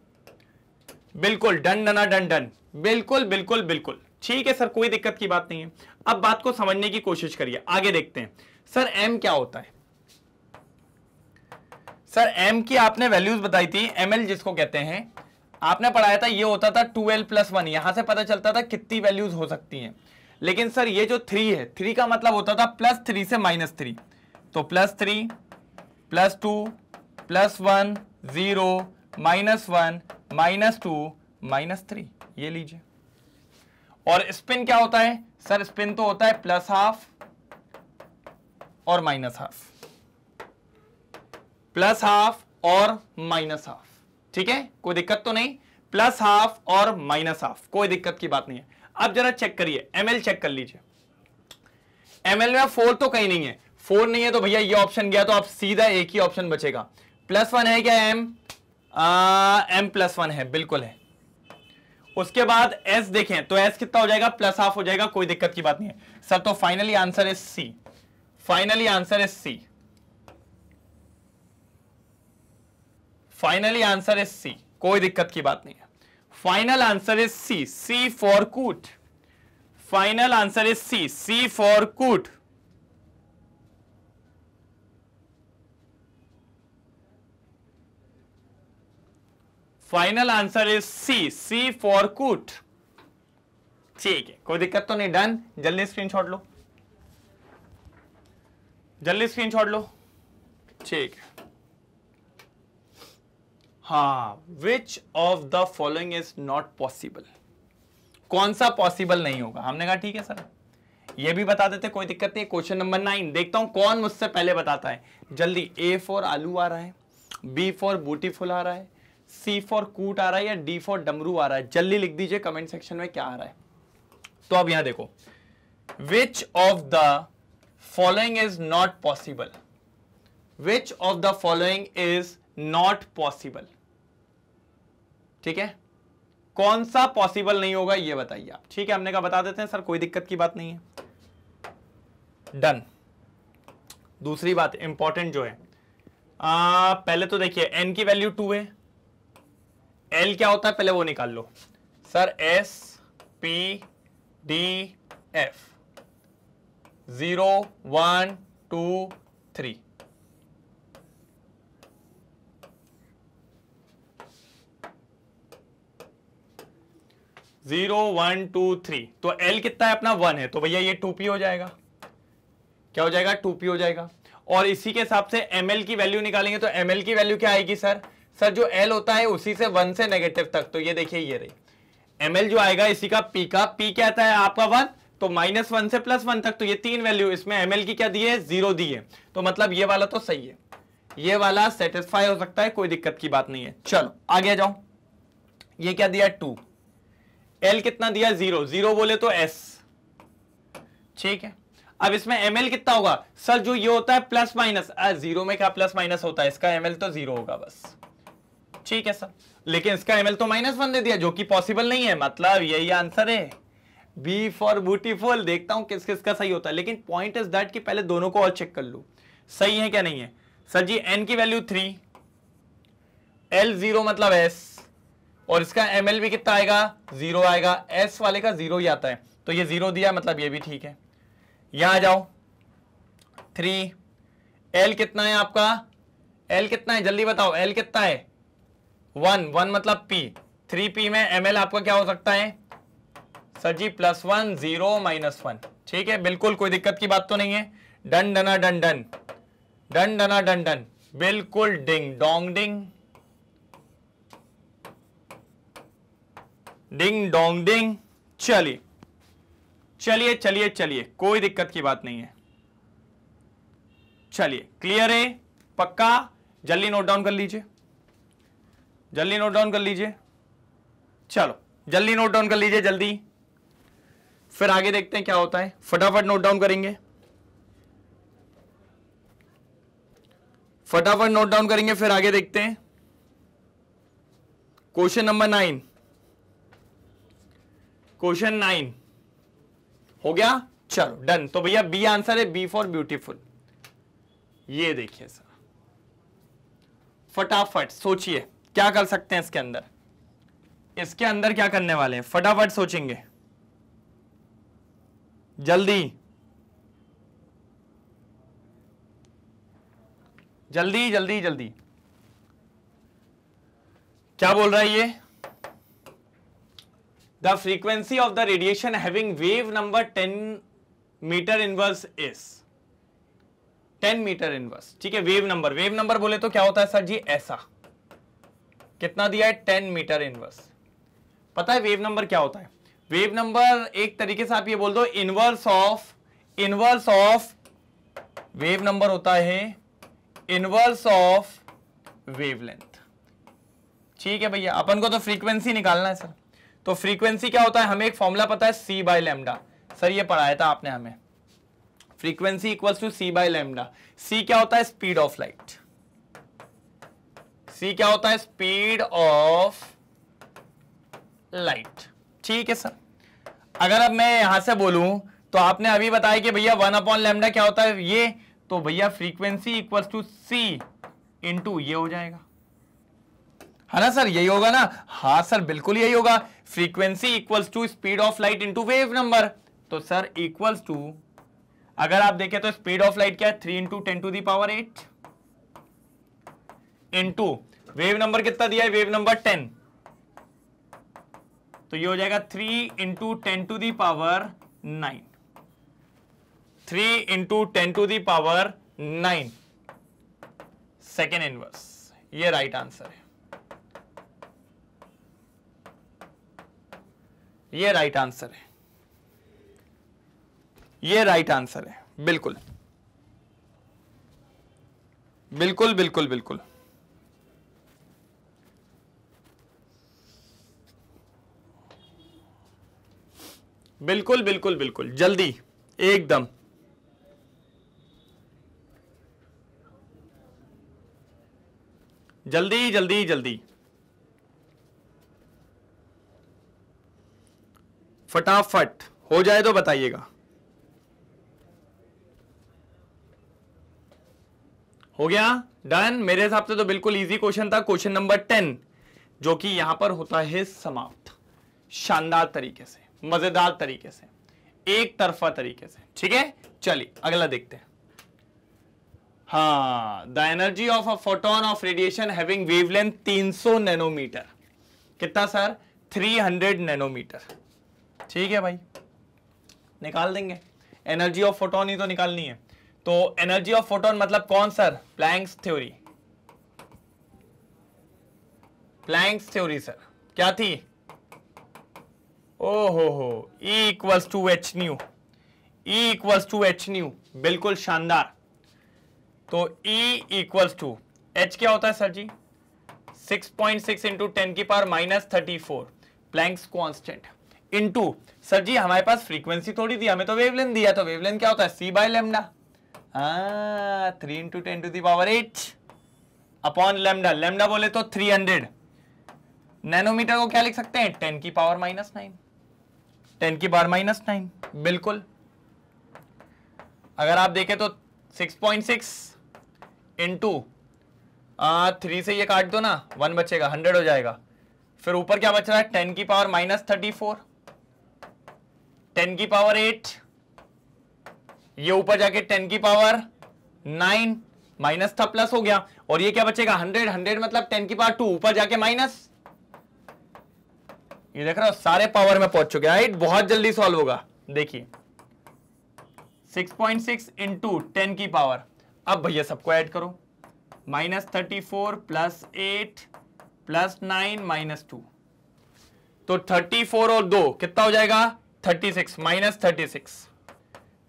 बिल्कुल, डन डना डन डन, बिल्कुल बिल्कुल बिल्कुल, ठीक है सर, कोई दिक्कत की बात नहीं है। अब बात को समझने की कोशिश करिए, आगे देखते हैं। सर एम क्या होता है? सर एम की आपने वैल्यूज बताई थी, एमएल जिसको कहते हैं, आपने पढ़ाया था। ये होता था 2l+1, यहां से पता चलता था कितनी वैल्यूज हो सकती हैं। लेकिन सर ये जो 3 है, 3 का मतलब होता था +3 से -3। तो +3 +2 +1 0 -1 -2 -3, ये लीजिए। और स्पिन क्या होता है? सर स्पिन तो होता है +½ और -½ +½ और -½ ठीक है, कोई दिक्कत तो नहीं। +½ और -½ कोई दिक्कत की बात नहीं है। अब जरा चेक करिए, एमएल चेक कर लीजिए। एमएल में 4 तो कहीं नहीं है, 4 नहीं है तो भैया ये ऑप्शन गया, तो आप सीधा एक ही ऑप्शन बचेगा। +1 है क्या? m+1 है, बिल्कुल है। उसके बाद s देखें तो s कितना हो जाएगा? +½ हो जाएगा, कोई दिक्कत की बात नहीं है सर। तो finally answer is C, finally answer is C, finally answer is C, कोई दिक्कत की बात नहीं है। Final answer is C, C for कूट। Final answer is C, C for कूट। Final answer is C, C for कूट। ठीक है, कोई दिक्कत तो नहीं, डन। जल्दी स्क्रीनशॉट लो, जल्दी स्क्रीनशॉट लो, ठीक है। हाँ, विच of the following is not possible? कौन सा पॉसिबल नहीं होगा? हमने कहा ठीक है सर, ये भी बता देते, कोई दिक्कत नहीं। क्वेश्चन नंबर 9 देखता हूं कौन मुझसे पहले बताता है। जल्दी। ए फॉर आलू आ रहा है, बी फॉर ब्यूटीफुल आ रहा है, सी फॉर कूट आ रहा है, या डी फॉर डमरू आ रहा है? जल्दी लिख दीजिए कमेंट सेक्शन में क्या आ रहा है। तो अब यहां देखो, विच of the following is not possible? Which of the following is not possible? ठीक है, कौन सा पॉसिबल नहीं होगा ये बताइए आप। ठीक है, हमने कहा बता देते हैं सर, कोई दिक्कत की बात नहीं है, डन। दूसरी बात इंपॉर्टेंट जो है, पहले तो देखिए n की वैल्यू 2 है, एल क्या होता है पहले वो निकाल लो sir. S P D F 0 1 2 3 0 1 2 3 तो एल कितना है अपना 1 है, तो भैया ये 2p हो जाएगा। क्या हो जाएगा 2p हो जाएगा। और इसी के हिसाब से ml की वैल्यू निकालेंगे तो ml की वैल्यू क्या आएगी सर जो l होता है उसी से 1 से नेगेटिव तक, तो ये देखिए ये रही ml जो आएगा इसी का p का, p क्या आता है आपका 1, तो -1 से +1 तक, तो ये 3 वैल्यू इसमें ml की क्या दी है 0 दी है, तो मतलब ये वाला तो सही है, ये वाला सेटिस्फाई हो सकता है, कोई दिक्कत की बात नहीं है। चलो आगे जाओ, ये क्या दिया 2, L कितना दिया 0, 0 बोले तो S, ठीक है। अब इसमें ml कितना होगा सर, जो ये होता है प्लस माइनस, 0 में क्या प्लस माइनस होता है, इसका ml तो 0 होगा बस, ठीक है सर। लेकिन इसका ml तो -1 दे दिया जो कि पॉसिबल नहीं है, मतलब यही आंसर है, बी फॉर ब्यूटीफुल। देखता हूं किस किस का सही होता है, लेकिन पॉइंट इज दैट कि पहले दोनों को और चेक कर लो सही है क्या नहीं है। सर जी n की वैल्यू 3, L 0 मतलब S, और इसका ml भी कितना आएगा 0 आएगा, S वाले का 0 ही आता है, तो ये 0 दिया मतलब ये भी ठीक है। यहां आ जाओ 3, L कितना है आपका, L कितना है जल्दी बताओ, L कितना है 1, 1 मतलब P, 3P में ml आपका क्या हो सकता है सर जी +1 0 -1, ठीक है, बिल्कुल कोई दिक्कत की बात तो नहीं है। डन डना डन डन, डन डना डन डन, बिल्कुल ding dong ding, ding dong ding. चलिए चलिए चलिए चलिए, कोई दिक्कत की बात नहीं है, चलिए क्लियर है पक्का। जल्दी नोट डाउन कर लीजिए, जल्दी नोट डाउन कर लीजिए, चलो जल्दी नोट डाउन कर लीजिए जल्दी, फिर आगे देखते हैं क्या होता है, फटाफट नोट डाउन करेंगे, फटाफट नोट डाउन करेंगे, फिर आगे देखते हैं। क्वेश्चन नंबर 9, क्वेश्चन 9 हो गया, चलो डन। तो भैया बी आंसर है, बी फॉर ब्यूटीफुल। ये देखिए सर, फटाफट सोचिए क्या कर सकते हैं इसके अंदर, इसके अंदर क्या करने वाले हैं, फटाफट सोचेंगे जल्दी जल्दी जल्दी जल्दी। क्या बोल रहा है ये, the frequency of the radiation having wave number 10 metre inverse is 10 metre inverse, ठीक है। वेव नंबर बोले तो क्या होता है सर जी ऐसा, कितना दिया है 10 मीटर इनवर्स। पता है वेव नंबर क्या होता है, वेव नंबर एक तरीके से आप ये बोल दो इनवर्स ऑफ वेव नंबर होता है इनवर्स ऑफ वेवलेंथ, ठीक है भैया। अपन को तो फ्रीक्वेंसी निकालना है सर, तो फ्रीक्वेंसी क्या होता है, हमें एक फॉर्मूला पता है c/λ, सर ये पढ़ाया था आपने हमें, frequency equals to c/λ। c क्या होता है स्पीड ऑफ लाइट, c क्या होता है स्पीड ऑफ लाइट, ठीक है सर। अगर अब मैं यहां से बोलूं तो आपने अभी बताया कि भैया 1/λ क्या होता है ये, तो भैया frequency equals to c into ये हो जाएगा, है ना सर, यही होगा ना, हाँ सर बिल्कुल यही होगा, frequency equals to speed of light into wave number, तो सर इक्वल्स टू, अगर आप देखें तो स्पीड ऑफ लाइट क्या है 3 × 10⁸ इंटू वेव नंबर कितना दिया है, वेव नंबर 10, तो ये हो जाएगा 3 × 10⁹, 3 × 10⁹ सेकेंड इनवर्स, ये राइट आंसर है, ये राइट आंसर है, ये राइट आंसर है, बिल्कुल बिल्कुल बिल्कुल बिल्कुल। बिल्कुल बिल्कुल बिल्कुल जल्दी एकदम, जल्दी जल्दी जल्दी फटाफट हो जाए तो बताइएगा, हो गया डन। मेरे हिसाब से तो बिल्कुल इजी क्वेश्चन था, क्वेश्चन नंबर 10, जो कि यहां पर होता है समाप्त, शानदार तरीके से, मजेदार तरीके से, एक तरफा तरीके से। ठीक है, चलिए अगला देखते हैं। हाँ, the energy of a photon of radiation having wavelength 300 nanometre. कितना सर? 300 नैनोमीटर। ठीक है भाई, निकाल देंगे। एनर्जी ऑफ फोटोन ही तो निकालनी है। तो एनर्जी ऑफ फोटोन मतलब कौन sir? Planck's theory. Planck's theory sir क्या थी? ओहो, E equals to H nu, E equals to H nu, बिल्कुल शानदार। तो E इक्वल्स टू H क्या होता है सर जी? 6.6 इंटू 10 की power -34 Planck's constant into, sir ji हमारे पास फ्रीक्वेंसी थोड़ी दी, हमें तो वेवलेंथ दिया, तो वेवलेंथ क्या होता है? C by lambda. 3 into 10 to the power 8 upon lambda. Lambda बोले तो 300। नैनोमीटर को क्या लिख सकते हैं? 10 की पावर -9, 10 की पावर -9, बिल्कुल। अगर आप देखें तो 6.6 इंटू 3 से ये काट दो ना, 1 बचेगा, 100 हो जाएगा। फिर ऊपर क्या बच रहा है? 10 की पावर -34, 10 की पावर 8, ये ऊपर जाके 10 की पावर 9, माइनस था प्लस हो गया, और ये क्या बचेगा? 100, 100 मतलब 10 की पावर 2, ऊपर जाके माइनस। ये देख रहे हो, सारे पावर में पहुंच चुके हैं, राइट? बहुत जल्दी सॉल्व होगा। देखिए 6.6 इंटू 10 की पावर, अब भैया सबको ऐड करो, -34 प्लस 8 प्लस 9 -2, तो 34 और 2 कितना हो जाएगा? 36, -36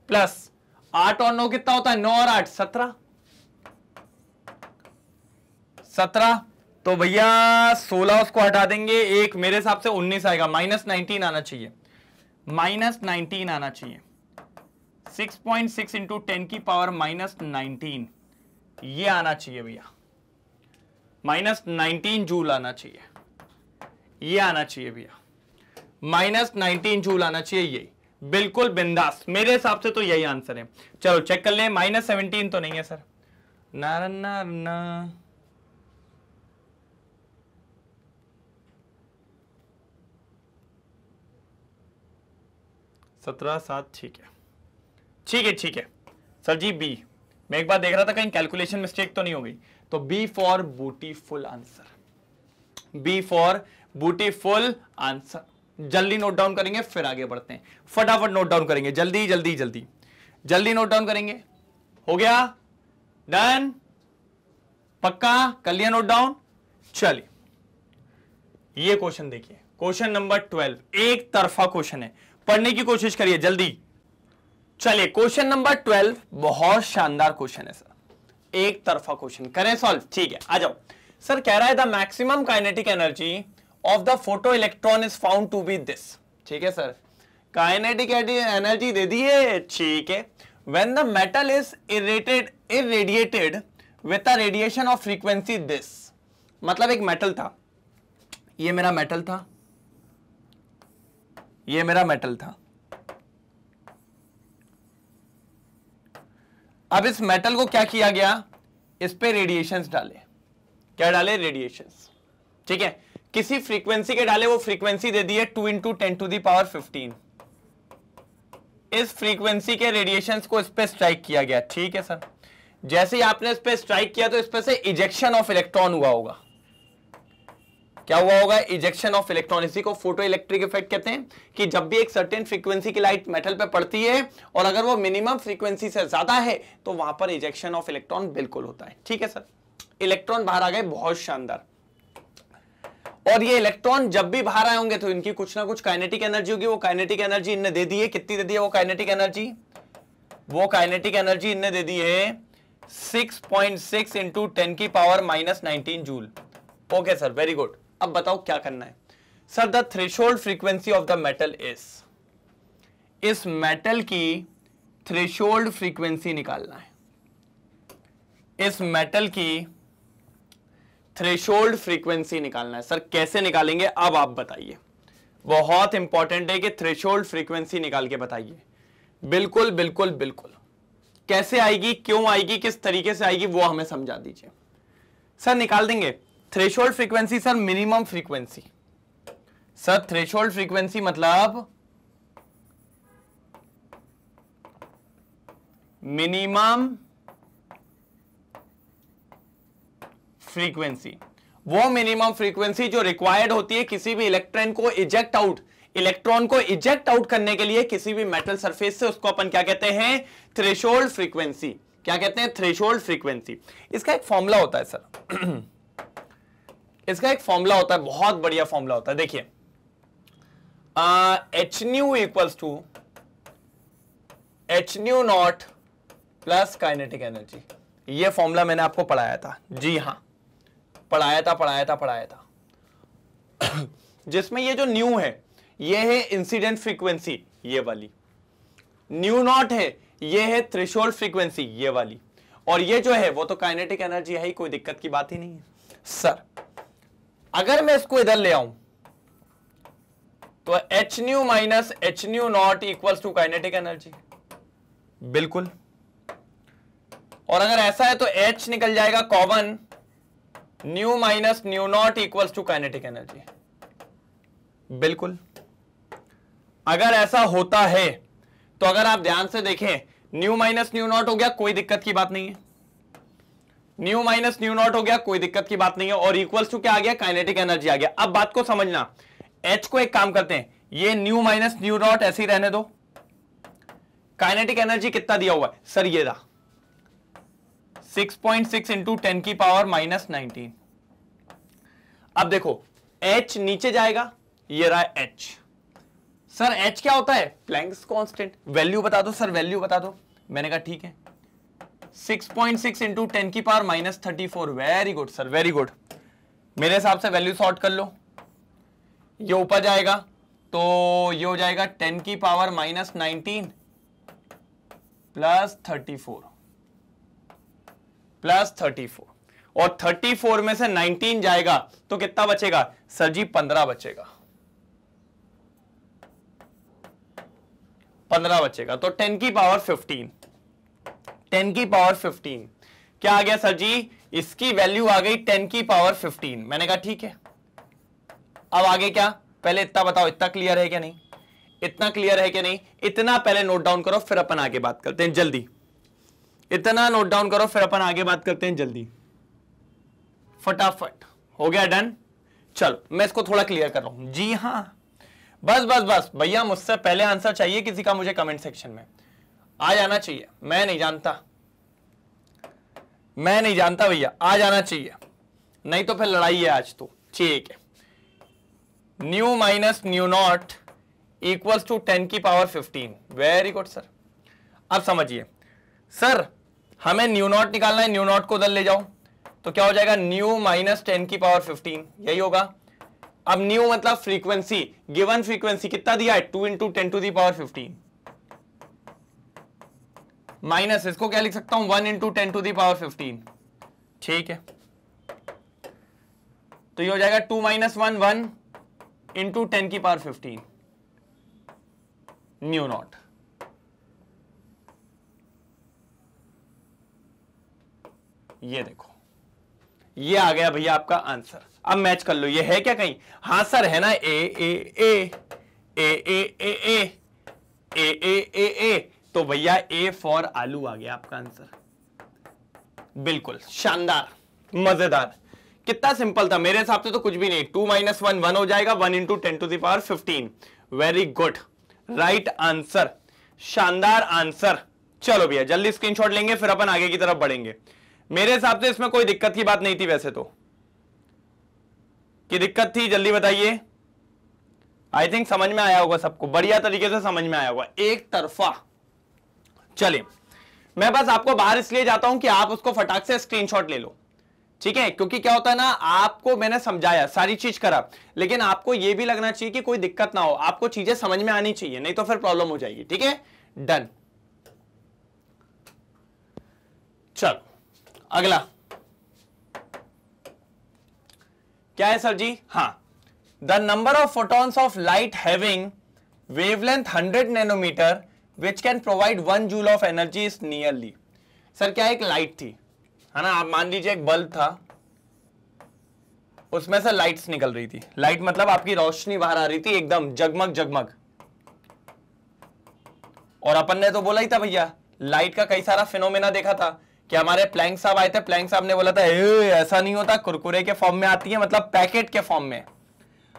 प्लस 8 और 9 कितना होता है? 9 और 8 17, 17, तो भैया 16 उसको हटा देंगे, एक मेरे हिसाब से 19 आएगा, -19 आना चाहिए, -19 आना चाहिए। 6.6 इंटू 10 की पावर -19 ये आना चाहिए भैया, -19 जूल आना चाहिए, ये आना चाहिए भैया, -19 जूल आना चाहिए, ये बिल्कुल बिंदास, मेरे हिसाब से तो यही आंसर है। चलो चेक कर लें, -17 तो नहीं है सर, ना 17 7, ठीक है, ठीक है, ठीक है सर जी। बी, मैं एक बार देख रहा था कहीं कैलकुलेशन मिस्टेक तो नहीं हो गई, तो B for beautiful answer, B for beautiful answer. जल्दी नोट डाउन करेंगे फिर आगे बढ़ते हैं, फटाफट नोट डाउन करेंगे, जल्दी जल्दी जल्दी जल्दी नोट डाउन करेंगे। हो गया? डन? पक्का कर लिया नोट डाउन? चलिए ये क्वेश्चन देखिए, क्वेश्चन नंबर 12, एक तरफा क्वेश्चन है, पढ़ने की कोशिश करिए जल्दी। चलिए क्वेश्चन नंबर 12 बहुत शानदार क्वेश्चन है सर, एक तरफा क्वेश्चन, करें सॉल्व? ठीक है, आ जाओ। सर कह रहा है the maximum kinetic energy of the photo electron is found to be this. ठीक है सर, काइनेटिक एनर्जी दे दी है, ठीक है। When the metal is irradiated with a radiation of frequency this, मतलब एक मेटल था, ये मेरा मेटल था, ये मेरा मेटल था। अब इस मेटल को क्या किया गया? इस पे रेडिएशंस डाले, क्या डाले? रेडिएशंस, ठीक है। किसी फ्रीक्वेंसी के डाले, वो फ्रीक्वेंसी दे दी है 2 इंटू 10 टू द पावर 15। इस फ्रीक्वेंसी के रेडिएशंस को इस पे स्ट्राइक किया गया, ठीक है सर। जैसे ही आपने इस पे स्ट्राइक किया तो इस पे से इजेक्शन ऑफ इलेक्ट्रॉन हुआ होगा। क्या हुआ होगा? Ejection of electron. इसी को फोटो इलेक्ट्रिक इफेक्ट कहते हैं, कि जब भी एक सर्टेन फ्रीक्वेंसी की लाइट मेटल पे पड़ती है और अगर वो मिनिमम फ्रीक्वेंसी से ज्यादा है तो वहां पर इजेक्शन ऑफ इलेक्ट्रॉन बिल्कुल होता है, ठीक है सर। इलेक्ट्रॉन बाहर आ गए, बहुत शानदार। और ये इलेक्ट्रॉन जब भी बाहर आए होंगे तो इनकी कुछ ना कुछ काइनेटिक एनर्जी होगी, वो काइनेटिक एनर्जी इनने दे दी है। कितनी दे दी है वो काइनेटिक एनर्जी? वो काइनेटिक एनर्जी इनने दे दी है 6.6 इंटू 10 की power -19 joule. Okay sir, very good. अब बताओ क्या करना है? Sir the threshold frequency of the metal is, इस मेटल की थ्रेशोल्ड फ्रीक्वेंसी निकालना है, इस मेटल की थ्रेशोल्ड फ्रीक्वेंसी निकालना है। सर कैसे निकालेंगे अब आप बताइए, बहुत इंपॉर्टेंट है कि थ्रेशोल्ड फ्रीक्वेंसी निकाल के बताइए। बिल्कुल बिल्कुल बिल्कुल, कैसे आएगी, क्यों आएगी, किस तरीके से आएगी, वो हमें समझा दीजिए। सर निकाल देंगे, threshold frequency sir minimum frequency, sir threshold frequency मतलब मिनिमम फ्रीक्वेंसी, वो मिनिमम फ्रीक्वेंसी जो रिक्वायर्ड होती है किसी भी इलेक्ट्रॉन को इजेक्ट आउट करने के लिए किसी भी मेटल सरफेस से, उसको अपन क्या कहते हैं, थ्रेशोल्ड फ्रीक्वेंसी। क्या कहते हैं, थ्रेशोल्ड फ्रीक्वेंसी। इसका एक फॉर्मूला होता है सर इसका एक फॉर्मूला होता है, बहुत बढ़िया फॉर्मूला होता है। देखिए H nu equals to H nu not plus kinetic energy. ये फॉर्मूला मैंने आपको पढ़ाया था, जी हां पढ़ाया था जिसमें ये जो न्यू है ये है इंसिडेंट फ्रीक्वेंसी, ये वाली न्यू नॉट है, ये है थ्रेशोल्ड फ्रीक्वेंसी, ये वाली, और ये जो है वो तो काइनेटिक एनर्जी है ही, कोई दिक्कत की बात ही नहीं है। सर अगर मैं इसको इधर ले आऊं तो H nu minus H nu not equals to kinetic energy, बिल्कुल। और अगर ऐसा है तो एच निकल जाएगा common, nu minus nu not equals to kinetic energy, बिल्कुल। अगर ऐसा होता है तो अगर आप ध्यान से देखें न्यू माइनस न्यू नॉट हो गया, कोई दिक्कत की बात नहीं है, न्यू माइनस न्यू नॉट हो गया, कोई दिक्कत की बात नहीं है, और इक्वल्स टू क्या आ गया, काइनेटिक एनर्जी आ गया। अब बात को समझना, एच को एक काम करते हैं, ये न्यू माइनस न्यू नॉट ऐसे ही रहने दो, काइनेटिक एनर्जी कितना दिया हुआ है सर, ये रहा 6.6 इंटू 10 की पावर माइनस 19। अब देखो H नीचे जाएगा, ये रहा H। सर H क्या होता है, प्लैंक्स कांस्टेंट। वैल्यू बता दो सर, वैल्यू बता दो। मैंने कहा ठीक है, 6.6 इंटू 10 की power minus 34। Very good sir, very good. मेरे हिसाब से वैल्यू सॉर्ट कर लो, ये ऊपर जाएगा तो ये हो जाएगा 10 की पावर माइनस 19 प्लस 34 प्लस 34, और 34 में से 19 जाएगा तो कितना बचेगा सर जी, 15 बचेगा, 15 बचेगा। तो 10 की पावर 15, 10 की पावर 15 क्या आ गया सर जी, इसकी वैल्यू आ गई 10 की पावर 15। मैंने कहा ठीक है, अब आगे क्या, पहले इतना बताओ, इतना क्लियर है क्या नहीं, इतना क्लियर है क्या नहीं, इतना पहले नोट डाउन करो फिर अपन आगे बात करते हैं, जल्दी इतना नोट डाउन करो फिर अपन आगे बात करते हैं, जल्दी फटाफट। हो गया डन। चलो मैं इसको थोड़ा क्लियर कर रहा हूं, जी हां बस बस बस भैया, मुझसे पहले आंसर चाहिए किसी का, मुझे कमेंट सेक्शन में आ जाना चाहिए। मैं नहीं जानता भैया, आ जाना चाहिए, नहीं तो फिर लड़ाई है आज तो। ठीक है, nu minus nu not equals to 10 की पावर 15। Very good sir. अब समझिए सर, हमें न्यू नॉट निकालना है, न्यू नॉट को उधर ले जाओ तो क्या हो जाएगा, न्यू माइनस 10 की पावर 15, यही होगा। अब न्यू मतलब फ्रीक्वेंसी, गिवन फ्रीक्वेंसी कितना दिया है, 2 into 10 to the power 15, minus इसको क्या लिख सकता हूं, 1 इंटू 10 टू दी पावर 15। ठीक है, तो ये हो जाएगा 2 माइनस 1, 1 इंटू 10 की पावर 15 न्यू नॉट। ये देखो, ये आ गया भैया आपका आंसर। अब मैच कर लो, ये है क्या कहीं, हाँ सर है ना, ए ए ए ए ए ए ए ए ए ए ए, तो भैया ए फॉर आलू आ गया आपका आंसर। बिल्कुल शानदार, मजेदार, कितना सिंपल था, मेरे हिसाब से तो कुछ भी नहीं। 2 माइनस 1 1 हो जाएगा, 1 into 10 to the power 15। Very good, right answer, शानदार आंसर। चलो भैया जल्दी स्क्रीनशॉट लेंगे फिर अपन आगे की तरफ बढ़ेंगे। मेरे हिसाब से इसमें कोई दिक्कत की बात नहीं थी, वैसे तो कि दिक्कत थी, जल्दी बताइए। आई थिंक समझ में आया होगा सबको, बढ़िया तरीके से समझ में आया होगा, एक तरफा। चलिए मैं बस आपको बाहर इसलिए जाता हूं कि आप उसको फटाक से स्क्रीनशॉट ले लो, ठीक है, क्योंकि क्या होता है ना, आपको मैंने समझाया, सारी चीज करा, लेकिन आपको यह भी लगना चाहिए कि कोई दिक्कत ना हो, आपको चीजें समझ में आनी चाहिए, नहीं तो फिर प्रॉब्लम हो जाएगी। ठीक है, डन। चलो अगला क्या है सर जी, हाँ, the number of photons of light having wavelength 100 nanometre which can provide 1 joule of energy is nearly. Sir क्या एक लाइट थी, है ना, आप मान लीजिए एक बल्ब था, उसमें से लाइट्स निकल रही थी। लाइट मतलब आपकी रोशनी बाहर आ रही थी एकदम जगमग जगमग। और अपन ने तो बोला ही था भैया, लाइट का कई सारा फिनोमेना देखा था कि हमारे प्लैंक साहब आए थे, प्लैंक साहब ने बोला था ऐसा नहीं होता, कुरकुरे के फॉर्म में आती है, मतलब पैकेट के फॉर्म में।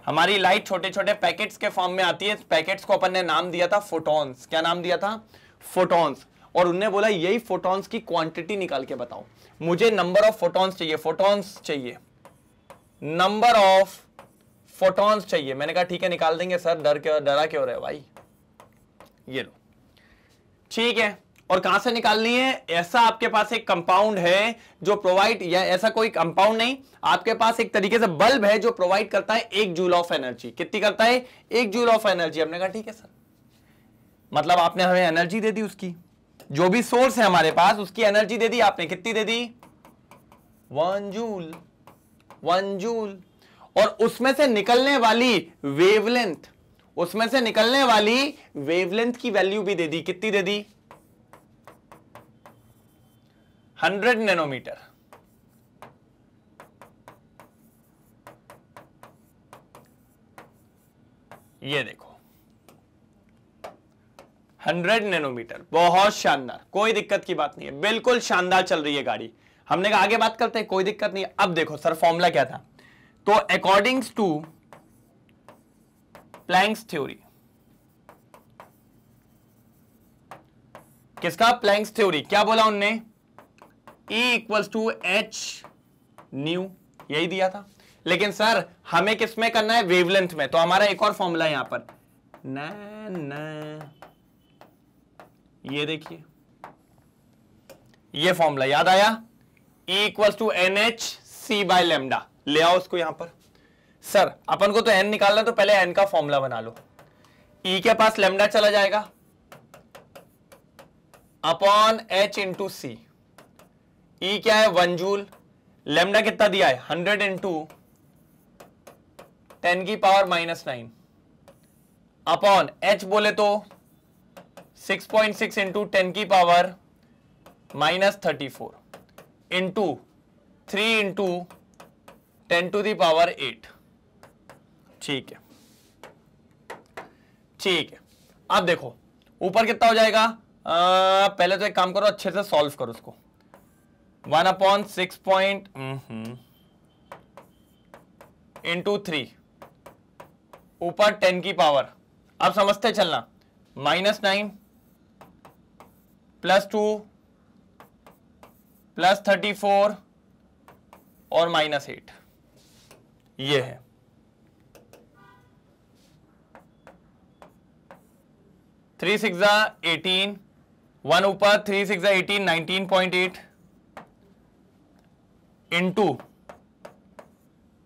हमारी लाइट छोटे छोटे पैकेट्स के फॉर्म में आती है। पैकेट्स को अपन ने नाम दिया था फोटॉन्स। क्या नाम दिया था? फोटॉन्स। और उन्होंने बोला यही फोटॉन्स की क्वांटिटी निकाल के बताओ, मुझे नंबर ऑफ फोटॉन्स चाहिए, फोटॉन्स चाहिए, नंबर ऑफ फोटॉन्स चाहिए। मैंने कहा ठीक है निकाल देंगे सर, डरा क्यों रहे भाई, ये लो। ठीक है, और कहां से निकालनी है? ऐसा आपके पास एक कंपाउंड है जो प्रोवाइड, या ऐसा कोई कंपाउंड नहीं, आपके पास एक तरीके से बल्ब है जो प्रोवाइड करता है 1 जूल ऑफ एनर्जी। कितनी करता है? 1 जूल ऑफ एनर्जी। हमने कहा ठीक है सर, मतलब आपने हमें एनर्जी दे दी, उसकी जो भी सोर्स है हमारे पास उसकी एनर्जी दे दी आपने। कितनी दे दी? 1 जूल। 1 जूल। और उसमें से निकलने वाली वेवलेंथ, उसमें से निकलने वाली वेवलेंथ की वैल्यू भी दे दी। कितनी दे दी? 100 नैनोमीटर। ये देखो 100 नैनोमीटर, बहुत शानदार, कोई दिक्कत की बात नहीं है, बिल्कुल शानदार चल रही है गाड़ी। हमने कहा आगे बात करते हैं, कोई दिक्कत नहीं है। अब देखो सर फॉर्मूला क्या था, तो अकॉर्डिंग्स टू प्लैंक्स थ्योरी, किसका? Planck's theory. क्या बोला उनने? E equals to H nu, यही दिया था। लेकिन सर हमें किस में करना है? वेवलेंथ में। तो हमारा एक और फॉर्मूला है यहां पर, ये देखिए, ये फॉर्मूला याद आया? E equals to N H C by lambda. ले आओ उसको यहां पर। सर अपन को तो n निकालना, तो पहले n का फॉर्मूला बना लो। E के पास लेमडा चला जाएगा अपॉन h इंटू सी। E क्या है? 1 जूल। लेमडा कितना दिया है? 100 इंटू 10 की पावर -9 अपॉन h बोले तो 6.6 इंटू 10 की power -34 into 3 into 10 to the power 8। ठीक है, ठीक है। अब देखो ऊपर कितना हो जाएगा? पहले तो एक काम करो, अच्छे से सॉल्व करो उसको। 1/6 इंटू 3 ऊपर 10 की पावर, अब समझते चलना, -9 +2 +34 और -8, ये है। थ्री 6 18, 1 ऊपर 3 6 18, 19.8 इंटू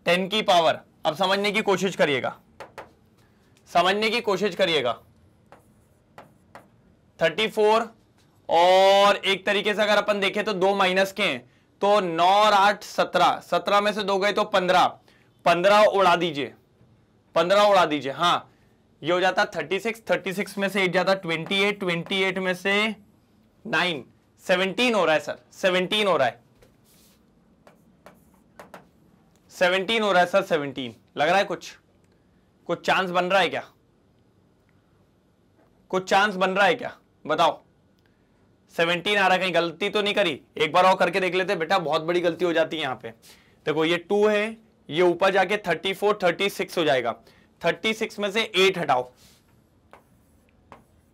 10 की पावर, अब समझने की कोशिश करिएगा, समझने की कोशिश करिएगा, 34, और एक तरीके से अगर अपन देखें तो 2 माइनस के हैं, तो 9 और 8 17, 17 में से 2 गए तो 15, 15 उड़ा दीजिए, 15 उड़ा दीजिए। हाँ ये हो जाता 36, 36 में से 8 जाता 28, 28 में से 9, 17 हो रहा है सर, 17 हो रहा है, 17 हो रहा है सर, 17 लग रहा है। कुछ चांस बन रहा है क्या? कुछ चांस बन रहा है क्या? बताओ। 17 आ रहा है, कहीं गलती तो नहीं करी? एक बार और करके देख लेते बेटा, बहुत बड़ी गलती हो जाती है यहां पे। देखो ये 2 है, ये ऊपर जाके 34 36 हो जाएगा। 36 में से 8 हटाओ,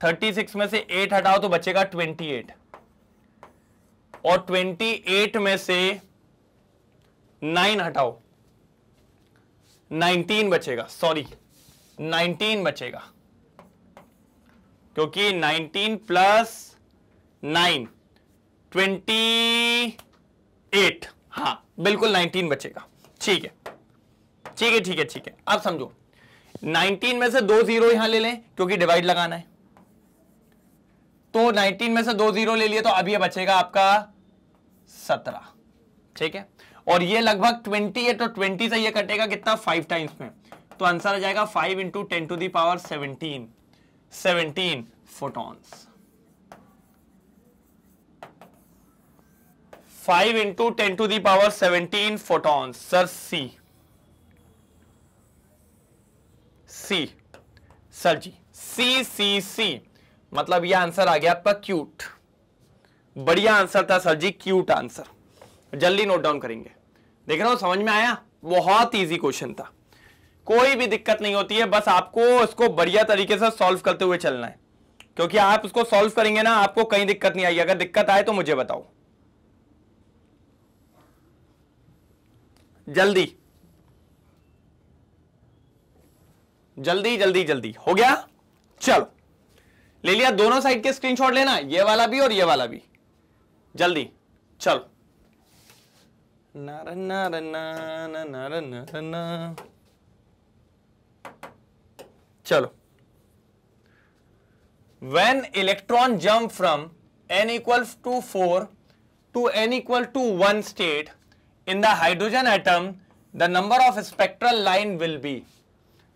36 में से 8 हटाओ तो बचेगा 28, और 28 में से 9 हटाओ, 19 बचेगा, सॉरी 19 बचेगा, क्योंकि 19 प्लस 9 28, हाँ बिल्कुल 19 बचेगा। ठीक है, ठीक है, ठीक है, ठीक है। अब समझो 19 में से 2 जीरो यहां ले लें, क्योंकि डिवाइड लगाना है, तो 19 में से 2 जीरो ले लिए, तो अब ये बचेगा आपका 17। ठीक है, और ये लगभग 20 है, तो 20 से ये कटेगा कितना? 5 टाइम्स में, तो आंसर आ जाएगा 5 into 10 to the power 17, 17 photons. 5 into 10 to the power 17 photons. Sir C, C. Sir ji C C C, मतलब ये आंसर आ गया आपका क्यूट। बढ़िया आंसर था सर जी, क्यूट आंसर। जल्दी नोट डाउन करेंगे। देख रहे हो, समझ में आया? बहुत इजी क्वेश्चन था, कोई भी दिक्कत नहीं होती है, बस आपको इसको बढ़िया तरीके से सॉल्व करते हुए चलना है, क्योंकि आप इसको सॉल्व करेंगे ना, आपको कहीं दिक्कत नहीं आएगी। अगर दिक्कत आए तो मुझे बताओ जल्दी जल्दी जल्दी जल्दी। हो गया? चलो ले लिया, दोनों साइड के स्क्रीनशॉट लेना, ये वाला भी और ये वाला भी। जल्दी चलो। चलो, when electron jump from n equals to 4 to n equal to 1 state in the hydrogen atom, the number of spectral line will be,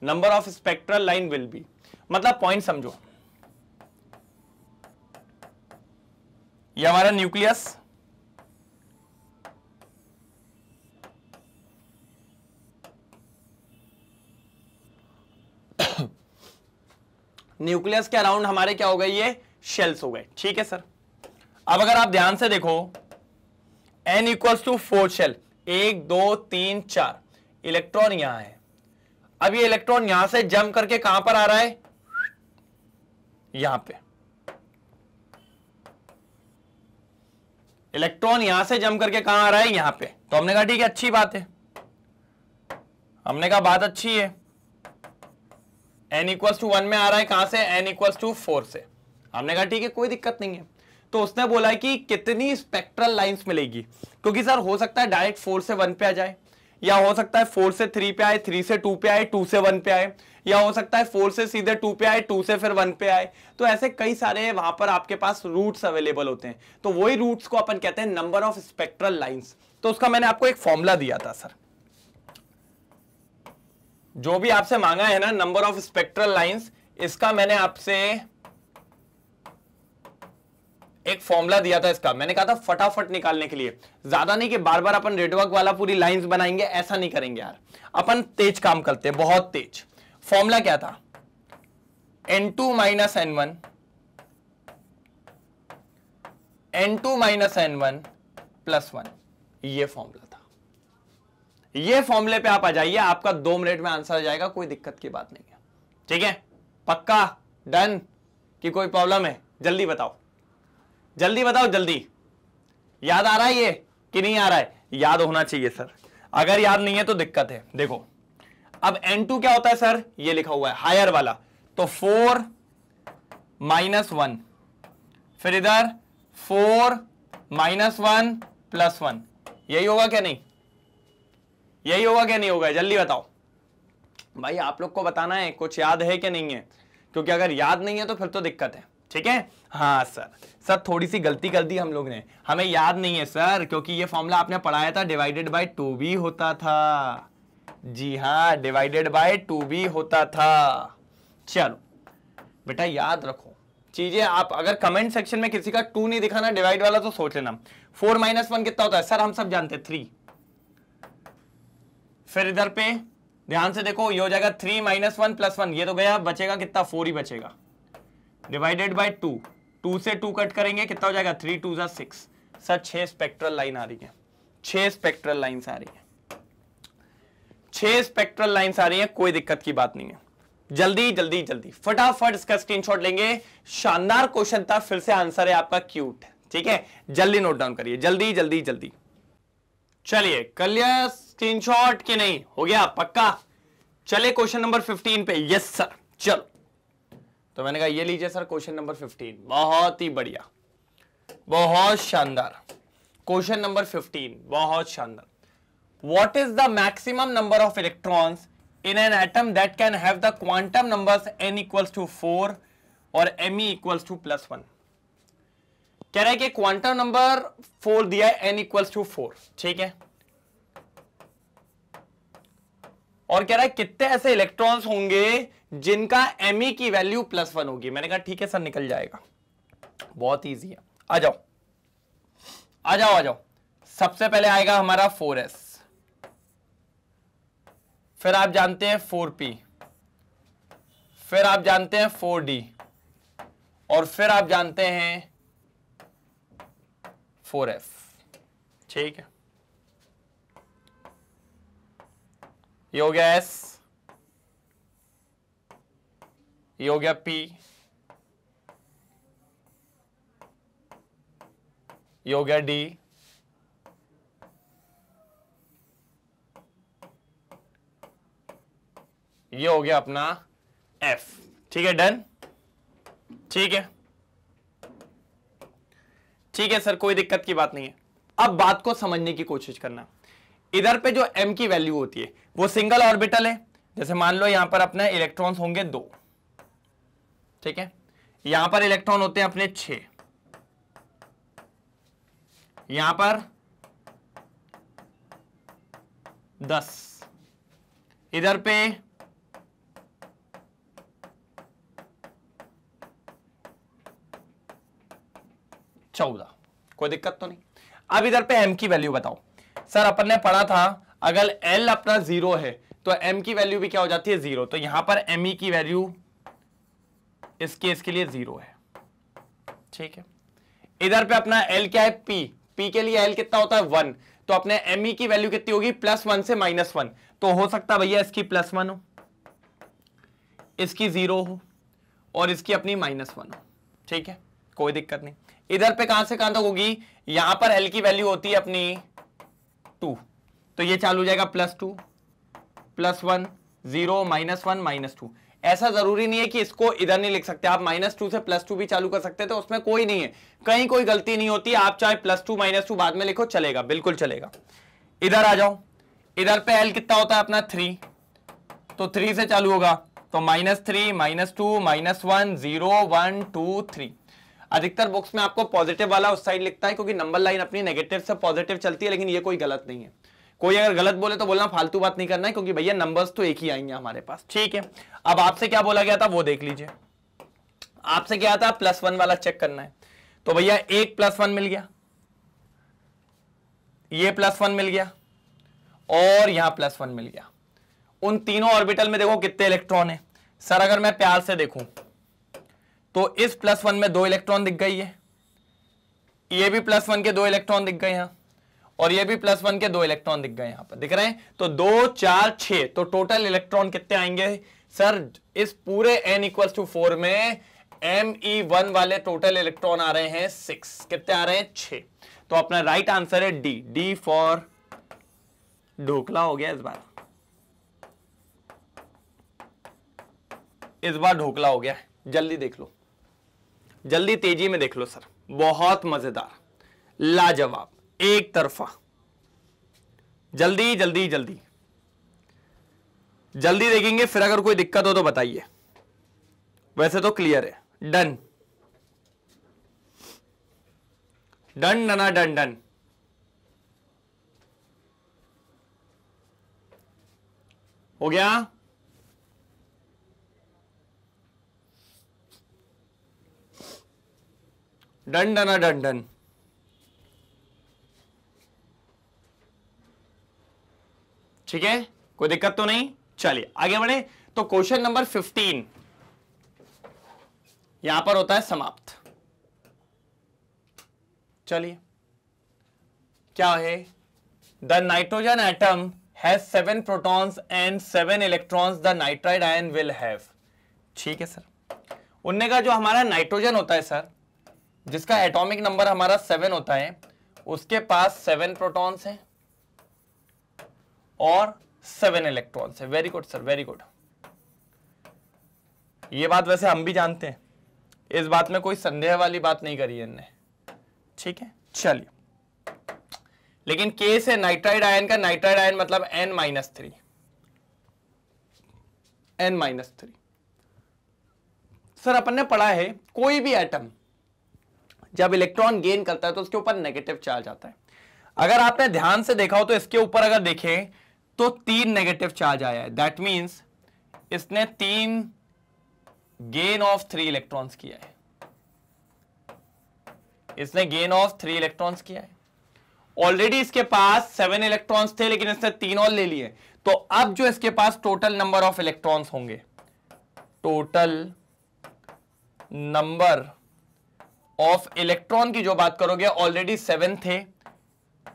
number of spectral line will be, मतलब पॉइंट समझो, ये हमारा न्यूक्लियस, न्यूक्लियस के around हमारे क्या हो गए, ये शेल्स हो गए। ठीक है सर, अब अगर आप ध्यान से देखो, n equals to 4 shell, 1 2 3 4, electron यहां है। अब ये इलेक्ट्रॉन यहां से जंप करके कहां पर आ रहा है, यहां पे। इलेक्ट्रॉन यहां से जंप करके कहां आ रहा है, यहां पे। तो हमने कहा ठीक है, अच्छी बात है, हमने कहा बात अच्छी है। n इक्वल्स टू 1 में आ रहा है, कहां से, n इक्वल्स टू 4 से। हमने कहा ठीक है, कोई दिक्कत नहीं है। तो उसने बोला है कि कितनी स्पेक्ट्रल लाइंस मिलेगी, क्योंकि सर हो सकता है डायरेक्ट 4 से 1 पे आ जाए, या हो सकता है 4 से 3 पे आए, 3 से 2 पे आए, 2 से 1 पे आए, या हो सकता है 4 से सीधे 2 पे आए, 2 से फिर 1 पे आए। तो ऐसे कई सारे वहां पर आपके पास रूट्स अवेलेबल होते हैं, तो वही रूट्स को अपन कहते हैं नंबर ऑफ स्पेक्ट्रल लाइंस। तो उसका मैंने आपको एक फॉर्मूला दिया था सर, जो भी आपसे मांगा है ना नंबर ऑफ स्पेक्ट्रल लाइंस, इसका मैंने आपसे एक फॉर्मूला दिया था। इसका मैंने कहा था फटाफट निकालने के लिए, ज्यादा नहीं कि बार बार अपन रेडवर्क वाला पूरी लाइंस बनाएंगे, ऐसा नहीं करेंगे यार, अपन तेज काम करते हैं, बहुत तेज। फॉर्मूला क्या था, n2 minus n1, n2 minus n1 plus 1, ये फॉर्मूला था। ये फॉर्मूले पे आप आ जाइए, आपका 2 मिनट में आंसर आ जाएगा, कोई दिक्कत की बात नहीं है। ठीक है, पक्का डन कि कोई प्रॉब्लम है? जल्दी बताओ, जल्दी बताओ, जल्दी। याद आ रहा है ये कि नहीं आ रहा है? याद होना चाहिए सर, अगर याद नहीं है तो दिक्कत है। देखो अब n2 क्या होता है सर, ये लिखा हुआ है हायर वाला, तो 4 माइनस 1, फिर इधर 4 माइनस 1 प्लस 1, यही होगा क्या नहीं? यही होगा क्या नहीं होगा? जल्दी बताओ भाई, आप लोग को बताना है कुछ याद है कि नहीं है, क्योंकि अगर याद नहीं है तो फिर तो दिक्कत है। ठीक है, हाँ सर थोड़ी सी गलती कर दी हम लोग ने, हमें याद नहीं है सर, क्योंकि ये फॉर्मूला आपने पढ़ाया था, डिवाइडेड बाय 2 भी होता था। जी हाँ, डिवाइडेड बाय 2 भी होता था। चलो बेटा याद रखो चीजें। आप अगर कमेंट सेक्शन में किसी का 2 नहीं दिखाना डिवाइड वाला, तो सोच लेना 4 माइनस 1 कितना होता है सर, हम सब जानते हैं 3। फिर इधर पे ध्यान से देखो, ये हो जाएगा 3 माइनस 1 प्लस 1, ये तो गया, बचेगा कितना, 4 ही बचेगा, डिवाइडेड बाय 2, 2 से 2 कट करेंगे, कितना हो जाएगा, 3 2 जा 6। सर 6 स्पेक्ट्रल लाइन आ रही है, 6 स्पेक्ट्रल लाइन्स आ रही है, 6 स्पेक्ट्रल लाइन्स आ रही है, कोई दिक्कत की बात नहीं है। जल्दी जल्दी जल्दी फटाफट इसका स्क्रीनशॉट लेंगे। शानदार क्वेश्चन था, फिर से आंसर है आपका क्यूट। ठीक है, जल्दी नोट डाउन करिए, जल्दी जल्दी जल्दी। चलिए कर लिया स्क्रीनशॉट कि नहीं? हो गया पक्का? चले क्वेश्चन नंबर 15 पे। यस सर, चलो। तो मैंने कहा ये लीजिए सर क्वेश्चन नंबर 15, बहुत ही बढ़िया, बहुत शानदार। क्वेश्चन नंबर 15 बहुत शानदार। What is the maximum number of electrons in an atom that can have the quantum numbers n equals to 4 और me equals to plus 1? कह रहा है कि क्वांटम नंबर 4 दिया है, n equals to 4, ठीक है, और कह रहा है कितने ऐसे इलेक्ट्रॉन्स होंगे जिनका me की वैल्यू +1 होगी। मैंने कहा ठीक है सर, निकल जाएगा, बहुत इजी है। आ जाओ आ जाओ आ जाओ। सबसे पहले आएगा हमारा 4s, फिर आप जानते हैं 4p, फिर आप जानते हैं 4d, और फिर आप जानते हैं 4f। ठीक है, ये हो गया s, ये हो गया p, ये हो गया d, ये हो गया अपना f। ठीक है, डन। ठीक है, ठीक है सर, कोई दिक्कत की बात नहीं है। अब बात को समझने की कोशिश करना। इधर पे जो m की वैल्यू होती है वो सिंगल ऑर्बिटल है। जैसे मान लो यहां पर अपने इलेक्ट्रॉन्स होंगे 2, ठीक है, यहां पर इलेक्ट्रॉन होते हैं अपने 6, यहां पर 10, इधर पे 14। कोई दिक्कत तो नहीं। अब इधर पे m की वैल्यू बताओ। सर अपन ने पढ़ा था अगर L अपना 0 है तो m की वैल्यू भी क्या हो जाती है 0। तो यहां पर me की वैल्यू इस केस के लिए 0 है। ठीक है, इधर पे अपना L क्या है p के लिए L कितना होता है 1। तो अपने me की वैल्यू कितनी होगी +1 से -1। तो हो सकता है भैया इसकी +1 हो, इसकी 0 हो और इसकी अपनी -1 हो। ठीक है, कोई दिक्कत नहीं। इधर पे कहां से कहां तक होगी, यहां पर L की वैल्यू होती है अपनी 2, तो ये चालू हो जाएगा +2 +1 0 -1 -2। ऐसा जरूरी नहीं है कि इसको इधर नहीं लिख सकते, आप -2 से +2 भी चालू कर सकते हैं, तो उसमें कोई नहीं है, कहीं कोई गलती नहीं होती। आप चाहे +2 -2 बाद में लिखो, चलेगा, बिल्कुल चलेगा। इधर आ जाओ, इधर पे L कितना होता है अपना 3, तो 3 से चालू होगा, तो -3 -2 -1 0 1 2 3। अधिकतर बुक्स में आपको पॉजिटिव वाला उस साइड लिखता है क्योंकि नंबर लाइन अपनी नेगेटिव से पॉजिटिव चलती है, लेकिन ये कोई गलत नहीं है। कोई अगर गलत बोले तो बोलना फालतू बात नहीं करना है, क्योंकि भैया नंबर्स तो एक ही आएंगे हमारे पास। ठीक है, अब आपसे क्या बोला गया था वो देख लीजिए। आपसे क्या था +1 वाला चेक करना है, तो भैया एक +1 मिल गया, ये +1 मिल गया और यहां +1 मिल गया। उन तीनों ऑर्बिटल में देखो कितने इलेक्ट्रॉन है। सर अगर मैं प्यार से देखूं तो इस +1 में 2 इलेक्ट्रॉन दिख गई है, ये भी +1 के 2 इलेक्ट्रॉन दिख गए यहां, और ये भी +1 के 2 इलेक्ट्रॉन दिख गए, यहां पर दिख रहे हैं। तो 2 4 6, तो टोटल इलेक्ट्रॉन कितने आएंगे सर इस पूरे n = 4 में Me1 वाले टोटल इलेक्ट्रॉन आ रहे हैं 6। कितने आ रहे हैं 6। तो अपना राइट आंसर है डी फॉर ढोकला हो गया। इस बार ढोकला हो गया। जल्दी देख लो, जल्दी तेजी में देख लो सर, बहुत मजेदार, लाजवाब, एक तरफा। जल्दी जल्दी जल्दी जल्दी देखेंगे, फिर अगर कोई दिक्कत हो तो बताइए। वैसे तो क्लियर है। डन डन डना डन डन। हो गया। डन डना डन डन। ठीक है, कोई दिक्कत तो नहीं। चलिए आगे बढ़े। तो क्वेश्चन नंबर 15 यहां पर होता है समाप्त। चलिए क्या है, the nitrogen atom has 7 protons and 7 electrons, the nitride ion will have. ठीक है सर, उनने का जो हमारा नाइट्रोजन होता है सर, जिसका एटॉमिक नंबर हमारा 7 होता है, उसके पास 7 प्रोटॉन्स हैं और 7 इलेक्ट्रॉन्स है। Very good sir, very good. ये बात वैसे हम भी जानते हैं, इस बात में कोई संदेह वाली बात नहीं करी है इनने। ठीक है, चलिए। लेकिन केस है नाइट्राइड आयन का, नाइट्राइड आयन मतलब N-3, N-3। सर अपन ने पढ़ा है कोई भी एटम जब इलेक्ट्रॉन गेन करता है तो उसके ऊपर नेगेटिव चार्ज आता है। अगर आपने ध्यान से देखा हो तो इसके ऊपर अगर देखें तो 3 नेगेटिव चार्ज आया है। दैट मींस इसने 3 गेन ऑफ 3 इलेक्ट्रॉन्स किया है, इसने गेन ऑफ 3 इलेक्ट्रॉन्स किया है। ऑलरेडी इसके पास 7 इलेक्ट्रॉन्स थे, लेकिन इसने 3 और ले लिए। तो अब जो इसके पास टोटल नंबर ऑफ इलेक्ट्रॉन्स होंगे, टोटल नंबर ऑफ इलेक्ट्रॉन की जो बात करोगे, ऑलरेडी 7 थे,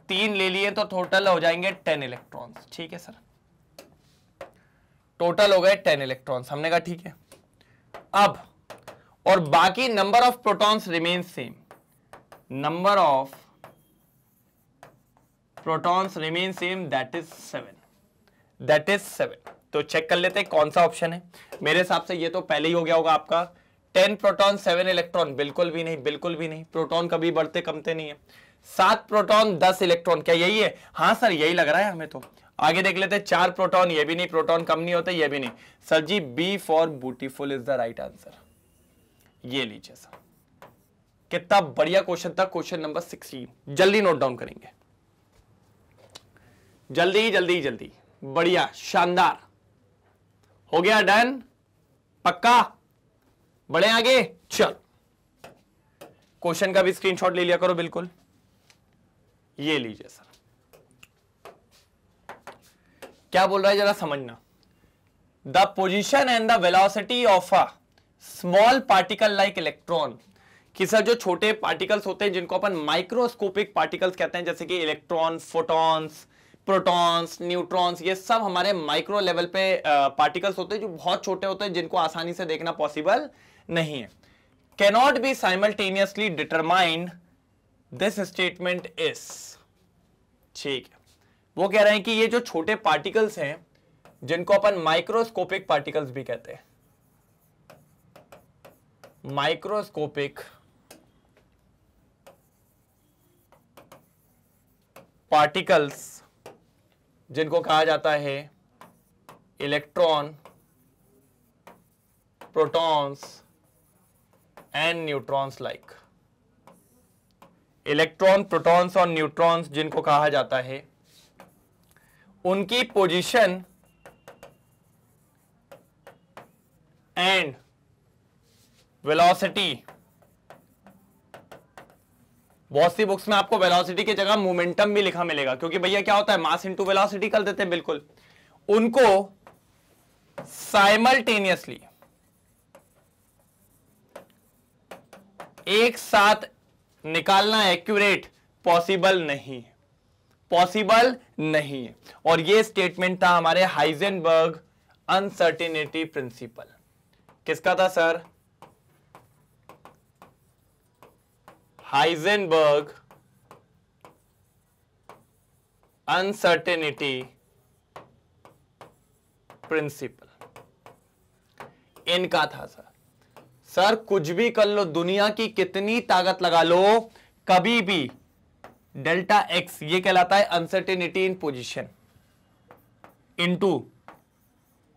3 ले लिए तो टोटल हो जाएंगे 10 इलेक्ट्रॉन्स। ठीक है सर, टोटल हो गए 10 इलेक्ट्रॉन्स। हमने कहा ठीक है। अब और बाकी number of protons remain same, number of protons remain same, that is 7। तो चेक कर लेते हैं कौन सा ऑप्शन है। मेरे हिसाब से ये तो पहले ही हो गया होगा आपका। 10 प्रोटॉन 7 इलेक्ट्रॉन, बिल्कुल भी नहीं, बिल्कुल भी नहीं। प्रोटॉन कभी बढ़ते कमते नहीं है। 7 प्रोटॉन 10 इलेक्ट्रॉन, क्या यही है? हाँ सर यही लग रहा है हमें तो। आगे देख लेते हैं। 4 प्रोटॉन, ये भी नहीं, प्रोटॉन कम नहीं होते, ये भी नहीं। Sir ji B for beautiful is the right answer. ये लीजिए सर, कितना बढ़िया क्वेश्चन था, क्वेश्चन नंबर 16। जल्दी नोट डाउन करेंगे, जल्दी जल्दी जल्दी। बढ़िया, शानदार, हो गया डन, पक्का। बढ़े आगे, चल। क्वेश्चन का भी स्क्रीनशॉट ले लिया करो, बिल्कुल। ये लीजिए सर, क्या बोल रहा है जरा समझना। The position and the velocity of a small particle like electron, कि सर जो छोटे पार्टिकल्स होते हैं जिनको अपन माइक्रोस्कोपिक पार्टिकल्स कहते हैं, जैसे कि इलेक्ट्रॉन, फोटॉन्स, प्रोटॉन्स, न्यूट्रॉन्स, ये सब हमारे माइक्रो लेवल पे पार्टिकल्स होते हैं जो बहुत छोटे होते हैं, जिनको आसानी से देखना पॉसिबल नहीं है। Cannot be simultaneously determined, this statement is. ठीक है, वो कह रहे हैं कि ये जो छोटे पार्टिकल्स हैं जिनको अपन माइक्रोस्कोपिक पार्टिकल्स भी कहते हैं, माइक्रोस्कोपिक पार्टिकल्स जिनको कहा जाता है electron, protons and neutrons like. Electron, protons और न्यूट्रॉन्स जिनको कहा जाता है, उनकी पोजीशन एंड वेलोसिटी, बहुत सी बुक्स में आपको वेलोसिटी की जगह मोमेंटम भी लिखा मिलेगा, क्योंकि भैया क्या होता है, मास इनटू वेलोसिटी कर देते हैं, बिल्कुल। उनको साइमल्टेनियसली एक साथ निकालना एक्यूरेट पॉसिबल नहीं है, पॉसिबल नहीं है। और ये स्टेटमेंट था हमारे हाइजेनबर्ग अनसर्टेनिटी प्रिंसिपल। किसका था सर? हाइजेनबर्ग अनसर्टेनिटी प्रिंसिपल, इनका था सर। सर कुछ भी कर लो, दुनिया की कितनी ताकत लगा लो, कभी भी डेल्टा एक्स, ये कहलाता है uncertainty in position, into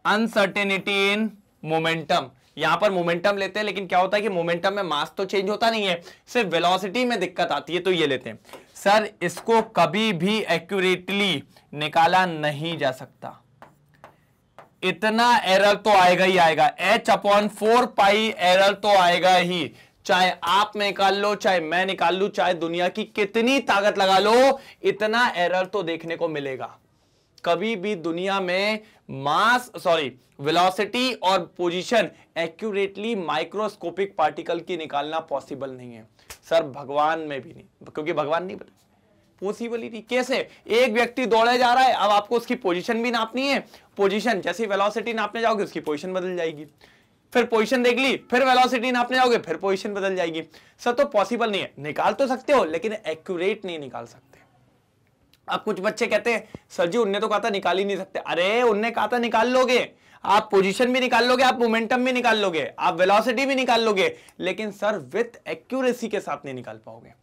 uncertainty in momentum. यहां पर मोमेंटम लेते हैं, लेकिन क्या होता है कि मोमेंटम में मास तो चेंज होता नहीं है, सिर्फ वेलोसिटी में दिक्कत आती है, तो ये लेते हैं। सर इसको कभी भी एक्यूरेटली निकाला नहीं जा सकता, इतना एरर तो आएगा ही आएगा। h/4 एरर तो आएगा ही, चाहे आप निकाल लो, चाहे मैं निकाल लूं, चाहे दुनिया की कितनी ताकत लगा लो, इतना एरर तो देखने को मिलेगा। कभी भी दुनिया में मास वेलोसिटी और पोजीशन एक्यूरेटली माइक्रोस्कोपिक पार्टिकल की निकालना पॉसिबल नहीं है सर, भगवान में भी नहीं, क्योंकि भगवान नहीं बता, पॉसिबल ही नहीं। कैसे? एक व्यक्ति दौड़े जा रहा है, अब आपको उसकी पोजीशन भी नापनी है, पोजीशन जैसी वेलोसिटी नापने जाओगे उसकी पोजीशन बदल जाएगी, फिर पोजीशन देख ली, फिर वेलोसिटी नापने जाओगे, फिर पोजीशन बदल जाएगी। सर तो पॉसिबल नहीं है, निकाल तो सकते हो लेकिन एक्यूरेट नहीं निकाल सकते। अब कुछ बच्चे कहते हैं सर जी उनने तो कहा था निकाल ही नहीं सकते। अरे उनने कहा था निकाल लोगे, आप पोजीशन भी निकाल लोगे, आप मोमेंटम भी निकाल लोगे, आप वेलोसिटी भी निकाल लोगे, लेकिन सर विथ एक्यूरेसी के साथ नहीं निकाल पाओगे।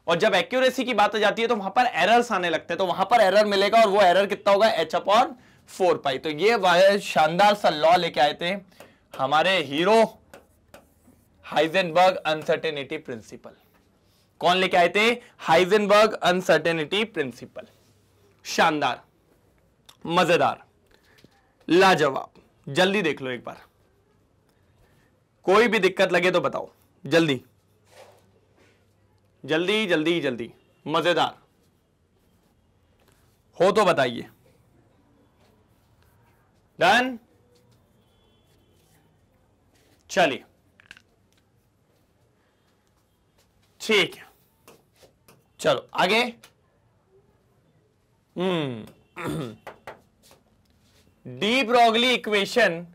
और जब एक्यूरेसी की बात आ जाती है तो वहां पर एरर्स आने लगते हैं, तो वहां पर एरर मिलेगा, और वो एरर कितना होगा? h/4। तो ये शानदार सा लॉ लेके आए थे हमारे हीरो, हाइजेनबर्ग अनसर्टेनिटी प्रिंसिपल। कौन लेके आए थे? Heisenberg uncertainty principle. शानदार, मजेदार, लाजवाब। जल्दी देख लो एक बार, कोई भी दिक्कत लगे तो बताओ, जल्दी जल्दी जल्दी जल्दी, मजेदार हो तो बताइए। डन? चलिए ठीक है, चलो आगे। De Broglie equation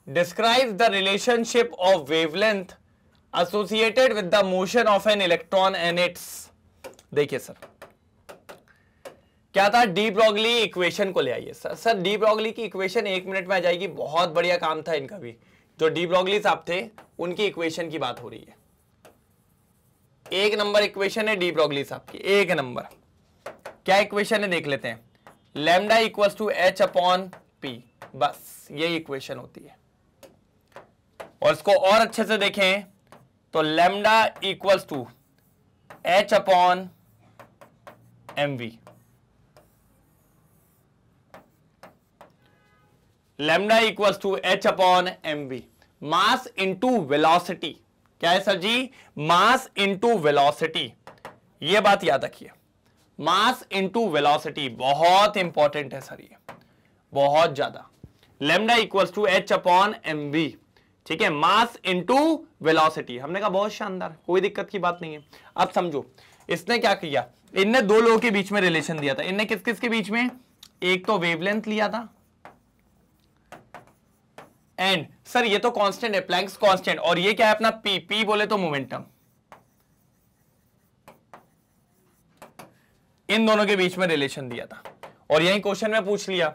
describes the relationship of wavelength associated with the motion of an electron and its, देखिए सर क्या था, डी ब्रॉगली इक्वेशन को ले आइए सर। सर डी ब्रॉगली की इक्वेशन 1 मिनट में आ जाएगी, बहुत बढ़िया काम था इनका भी। जो डी ब्रॉगली साहब थे उनकी इक्वेशन की बात हो रही है, 1 नंबर इक्वेशन है डी ब्रॉगली साहब की, 1 नंबर। क्या इक्वेशन है देख लेते हैं, lambda equals to H upon P, बस ये इक्वेशन होती है। और इसको और अच्छे से देखें तो lambda equals to H upon M V, lambda equals to H upon M V, mass into velocity. क्या है sir ji, mass into velocity, ये बात याद रखिए, मास इंटू वेलोसिटी बहुत इंपॉर्टेंट है सर, ये बहुत ज्यादा। Lambda equals to H upon M V, ठीक है, मास इंटू वेलोसिटी। हमने कहा बहुत शानदार, कोई दिक्कत की बात नहीं है। अब समझो इसने क्या किया, इनने 2 लोगों के बीच में रिलेशन दिया था। इनने किस किस के बीच में, एक तो वेवलेंथ लिया था, एंड सर ये तो कांस्टेंट है, प्लैंक्स कांस्टेंट, और ये क्या है अपना पी, पी बोले तो मोमेंटम। इन दोनों के बीच में रिलेशन दिया था, और यही क्वेश्चन में पूछ लिया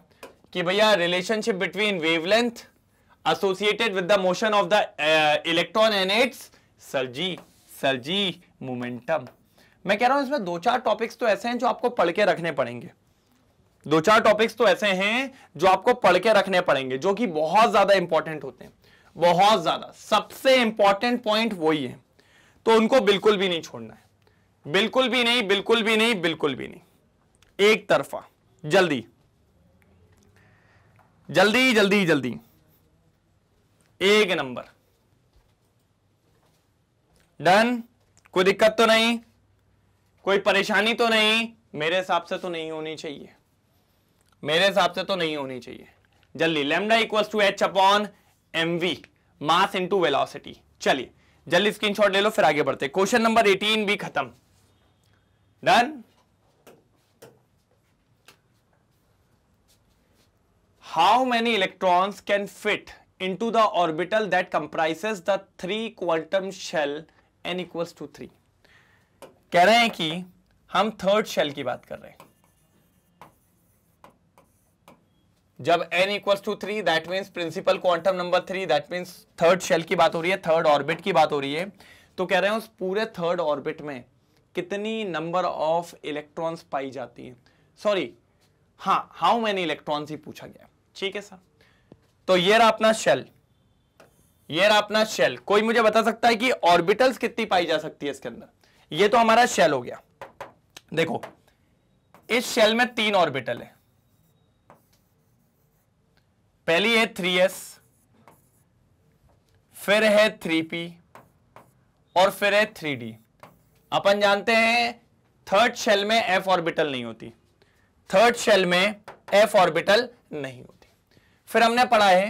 कि भैया relationship between wavelength associated with the motion of the electron and its, sir ji momentum. मैं कह रहा हूं इसमें 2-4 टॉपिक्स तो ऐसे हैं जो आपको पढ़ के रखने पड़ेंगे, 2-4 टॉपिक्स तो ऐसे हैं जो आपको पढ़ के रखने पड़ेंगे, जो कि बहुत ज्यादा इंपॉर्टेंट होते हैं, बहुत ज्यादा। सबसे इंपॉर्टेंट पॉइंट वही है, तो उनको बिल्कुल भी नहीं छोड़ना है, बिल्कुल भी नहीं, बिल्कुल भी नहीं, बिल्कुल भी नहीं, एक तरफा। जल्दी जल्दी जल्दी जल्दी, 1 नंबर डन। कोई दिक्कत तो नहीं, कोई परेशानी तो नहीं, मेरे हिसाब से तो नहीं होनी चाहिए, मेरे हिसाब से तो नहीं होनी चाहिए। जल्दी, lambda equals to H upon M V, mass into velocity. चलिए जल्दी स्क्रीनशॉट ले लो, फिर आगे बढ़ते। क्वेश्चन नंबर 18 भी खत्म, done. How many electrons can fit into the orbital that comprises the 3 quantum shell n equals to 3। कह रहे हैं कि हम थर्ड शेल की बात कर रहे हैं, जब n equals to 3 that means principal quantum number 3, that means third shell की बात हो रही है, थर्ड ऑर्बिट की बात हो रही है। तो कह रहे हैं उस पूरे थर्ड ऑर्बिट में कितनी नंबर ऑफ इलेक्ट्रॉन्स पाई जाती हैं, सॉरी हाँ, हाउ मेनी इलेक्ट्रॉन्स ही पूछा गया, ठीक है सर। तो ये रहा अपना शेल, ये रहा अपना शेल। कोई मुझे बता सकता है कि ऑर्बिटल्स कितनी पाई जा सकती है इसके अंदर? ये तो हमारा शेल हो गया। देखो इस शेल में 3 ऑर्बिटल है, पहली है 3s, फिर है 3p और फिर है 3d। अपन जानते हैं थर्ड शेल में f ऑर्बिटल नहीं होती, थर्ड शेल में f ऑर्बिटल नहीं होती। फिर हमने पढ़ा है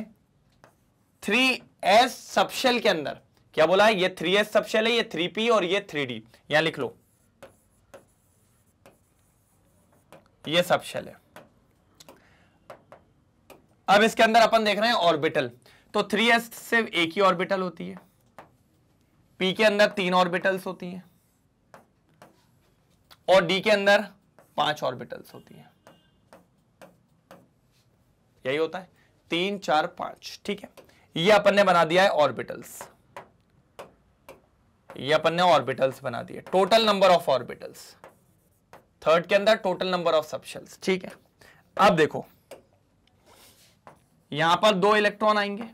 3s सबशेल के अंदर क्या बोला है, ये 3s सबशेल है, ये 3p और ये 3d, यहां लिख लो, ये सबशेल है। अब इसके अंदर अपन देख रहे हैं ऑर्बिटल, तो 3s से एक ही ऑर्बिटल होती है, p के अंदर 3 ऑर्बिटल्स होती हैं और d के अंदर 5 ऑर्बिटल्स होती हैं। यही होता है 3 4 5, ठीक है। ये अपन ने बना दिया है ऑर्बिटल्स, ये अपन ने ऑर्बिटल्स बना दिए, total number of orbitals third के अंदर, टोटल नंबर ऑफ सबशेल्स, ठीक है। अब देखो यहां पर 2 इलेक्ट्रॉन आएंगे,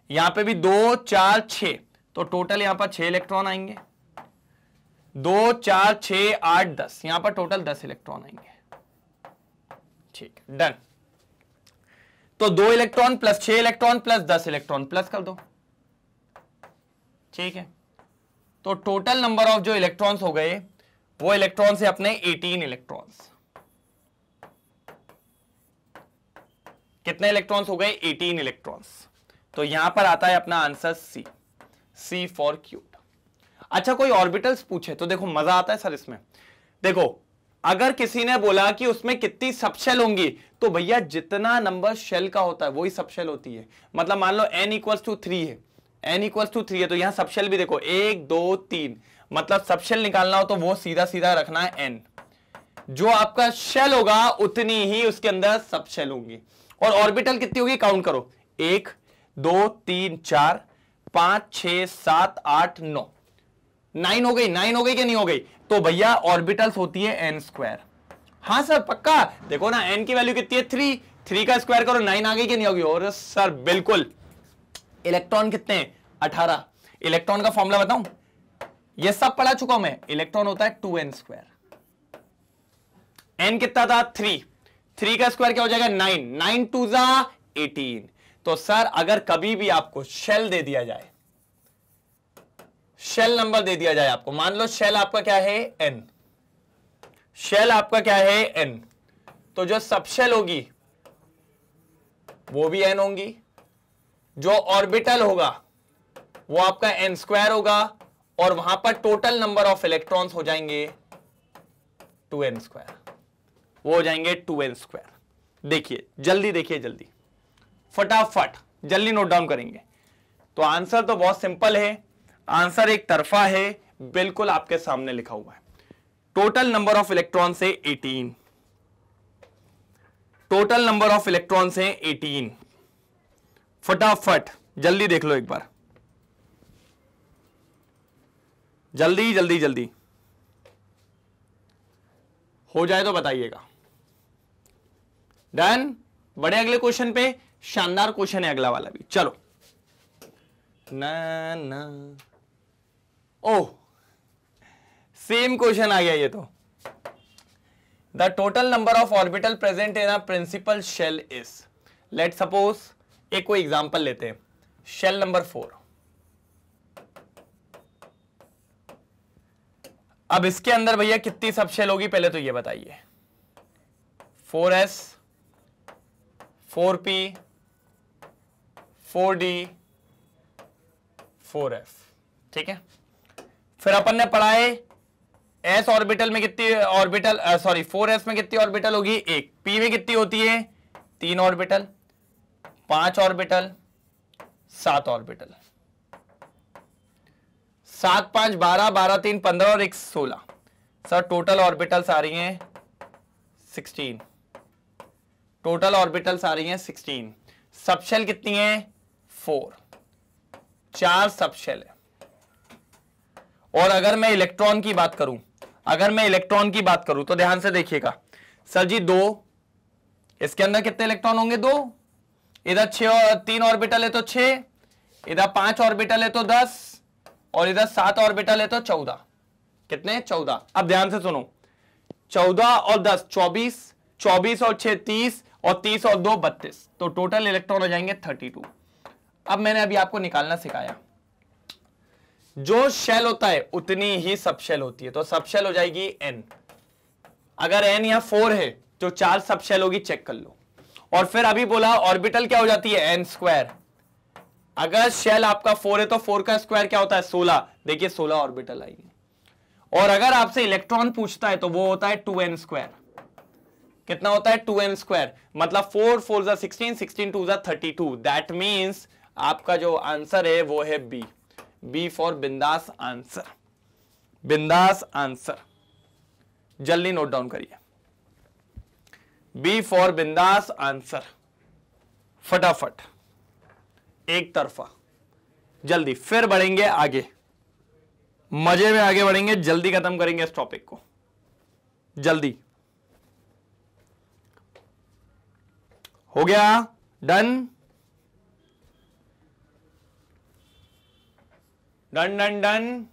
यहां पे भी 2 4 6, तो टोटल यहां पर 6 इलेक्ट्रॉन आएंगे, 2 4 6 8 10, यहां पर टोटल 10 इलेक्ट्रॉन आएंगे, ठीक है, डन। तो 2 electron plus 6 electron plus 10 electron plus कर दो, ठीक है। तो टोटल नंबर ऑफ जो इलेक्ट्रॉन्स हो गए वो इलेक्ट्रॉन से अपने 18 इलेक्ट्रॉन्स। कितने इलेक्ट्रॉन्स हो गए? 18 इलेक्ट्रॉन्स। तो यहां पर आता है अपना answer C, C for cute. अच्छा, कोई ऑर्बिटल्स पूछे तो देखो मजा आता है सर इसमें। देखो अगर किसी ने बोला कि उसमें कितनी सबशेल होंगी, तो भैया जितना नंबर शेल का होता है वही सबशेल होती है। मतलब मान लो n इक्वल्स टू 3 है, n इक्वल्स टू 3 है, तो यहां सबशेल भी देखो 1 2 3, मतलब सबशेल निकालना हो तो वो सीधा सीधा रखना है n। जो आपका शेल होगा उतनी ही उसके अंदर सबशेल होंगी। और ऑर्बिटल कितनी होगी काउंट करो, 1 2 3 4 5 6 7 8 9, 9 हो गई, 9 हो गई कि नहीं हो गई? तो भैया ऑर्बिटल्स होती है n स्क्वायर। हाँ सर पक्का, देखो ना n की वैल्यू कितनी है 3, 3 का स्क्वायर करो 9 आ गई कि नहीं होगी? और सर बिल्कुल। इलेक्ट्रॉन कितने हैं? 18। इलेक्ट्रॉन का फॉर्मूला बताऊं? ये सब पढ़ा चुका हूं मैं। इलेक्ट्रॉन होता है 2n स्क्वायर। n कितना था? 3, 3 का स्क्वायर क्या हो जाएगा? 9, 9 2 जा 18। तो सर अगर कभी भी आपको शेल दे दिया जाए, शेल नंबर दे दिया जाए आपको, मान लो शेल आपका क्या है n, शेल आपका क्या है n, तो जो सबशेल होगी वो भी n होंगी, जो ऑर्बिटल होगा वो आपका n स्क्वायर होगा, और वहां पर टोटल नंबर ऑफ इलेक्ट्रॉन्स हो जाएंगे 2n स्क्वायर, वो हो जाएंगे 2n स्क्वायर। देखिए जल्दी, देखिए जल्दी, फटाफट जल्दी नोट डाउन करेंगे। तो आंसर तो बहुत सिंपल है, आंसर एक तरफा है, बिल्कुल आपके सामने लिखा हुआ है। टोटल नंबर ऑफ इलेक्ट्रॉन से 18, टोटल नंबर ऑफ इलेक्ट्रॉन से 18। फटाफट जल्दी देख लो एक बार, जल्दी जल्दी जल्दी हो जाए तो बताइएगा। डन? बड़े अगले क्वेश्चन पे, शानदार क्वेश्चन है अगला वाला भी। चलो ना ना, ओह सेम क्वेश्चन आ गया ये तो। The total number of orbital present in a principal shell is, let suppose एक कोई एग्जांपल लेते हैं, शेल नंबर 4। अब इसके अंदर भैया कितनी सबशेल होगी पहले तो ये बताइए। 4s, 4p, 4d, 4f, ठीक है। फिर अपन ने पढ़ा है s ऑर्बिटल में कितनी ऑर्बिटल, सॉरी 4s में कितनी ऑर्बिटल होगी? 1। p में कितनी होती है? 3 ऑर्बिटल, 5 ऑर्बिटल, 7 ऑर्बिटल, 7 5 12, 12 3 15 और 1 16। सर टोटल ऑर्बिटल्स आ रही हैं 16, टोटल ऑर्बिटल्स आ रही हैं 16। सबशेल कितनी है? 4, 4 सबशेल है। और अगर मैं इलेक्ट्रॉन की बात करूं, अगर मैं इलेक्ट्रॉन की बात करूं तो ध्यान से देखिएगा सर जी, 2, इसके अंदर कितने इलेक्ट्रॉन होंगे? 2। इधर 6 और 3 ऑर्बिटल है तो 6, इधर 5 ऑर्बिटल है तो 10, और इधर 7 ऑर्बिटल है तो 14। कितने? 14। अब ध्यान से सुनो, 14 और 10 24, 24 और 6 30, और 30 और 2 32, तो टोटल इलेक्ट्रॉन हो जाएंगे 32। अब मैंने अभी आपको निकालना सिखाया, जो शेल होता है उतनी ही सबशेल होती है, तो सबशेल हो जाएगी n। अगर n यहां 4 है तो 4 सबशेल होगी, चेक कर लो। और फिर अभी बोला ऑर्बिटल क्या हो जाती है? n square. अगर शेल आपका 4 है तो 4 का स्क्वायर क्या होता है? 16। देखिए 16 ऑर्बिटल आएंगे। और अगर आपसे इलेक्ट्रॉन पूछता है तो वो होता है 2n स्क्वायर। कितना होता है? 2n square. मतलब 4 4 जा 16, 16 2 जा 32। दैट मीन्स आपका जो आंसर है वो है बी, बी फॉर बिंदास आंसर, बिंदास आंसर। जल्दी नोट डाउन करिए, बी फॉर बिंदास आंसर। फटाफट एक तरफा, जल्दी। फिर बढ़ेंगे आगे, मजे में आगे बढ़ेंगे, जल्दी खत्म करेंगे इस टॉपिक को, जल्दी। हो गया? डन डन डन डन।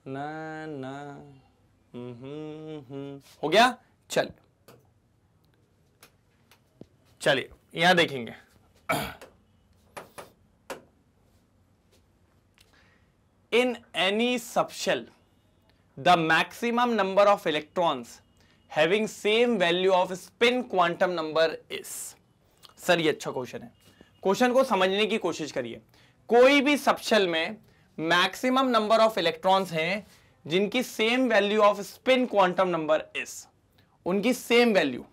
ना ना, हो गया? चल चलिए यहां देखेंगे। In any subshell the maximum number of electrons having same value of spin quantum number is. Sir ये अच्छा क्वेश्चन है, क्वेश्चन को समझने की कोशिश करिए। कोई भी सबशेल में मैक्सिमम नंबर ऑफ इलेक्ट्रॉन्स हैं जिनकी same value of spin quantum number is, उनकी same value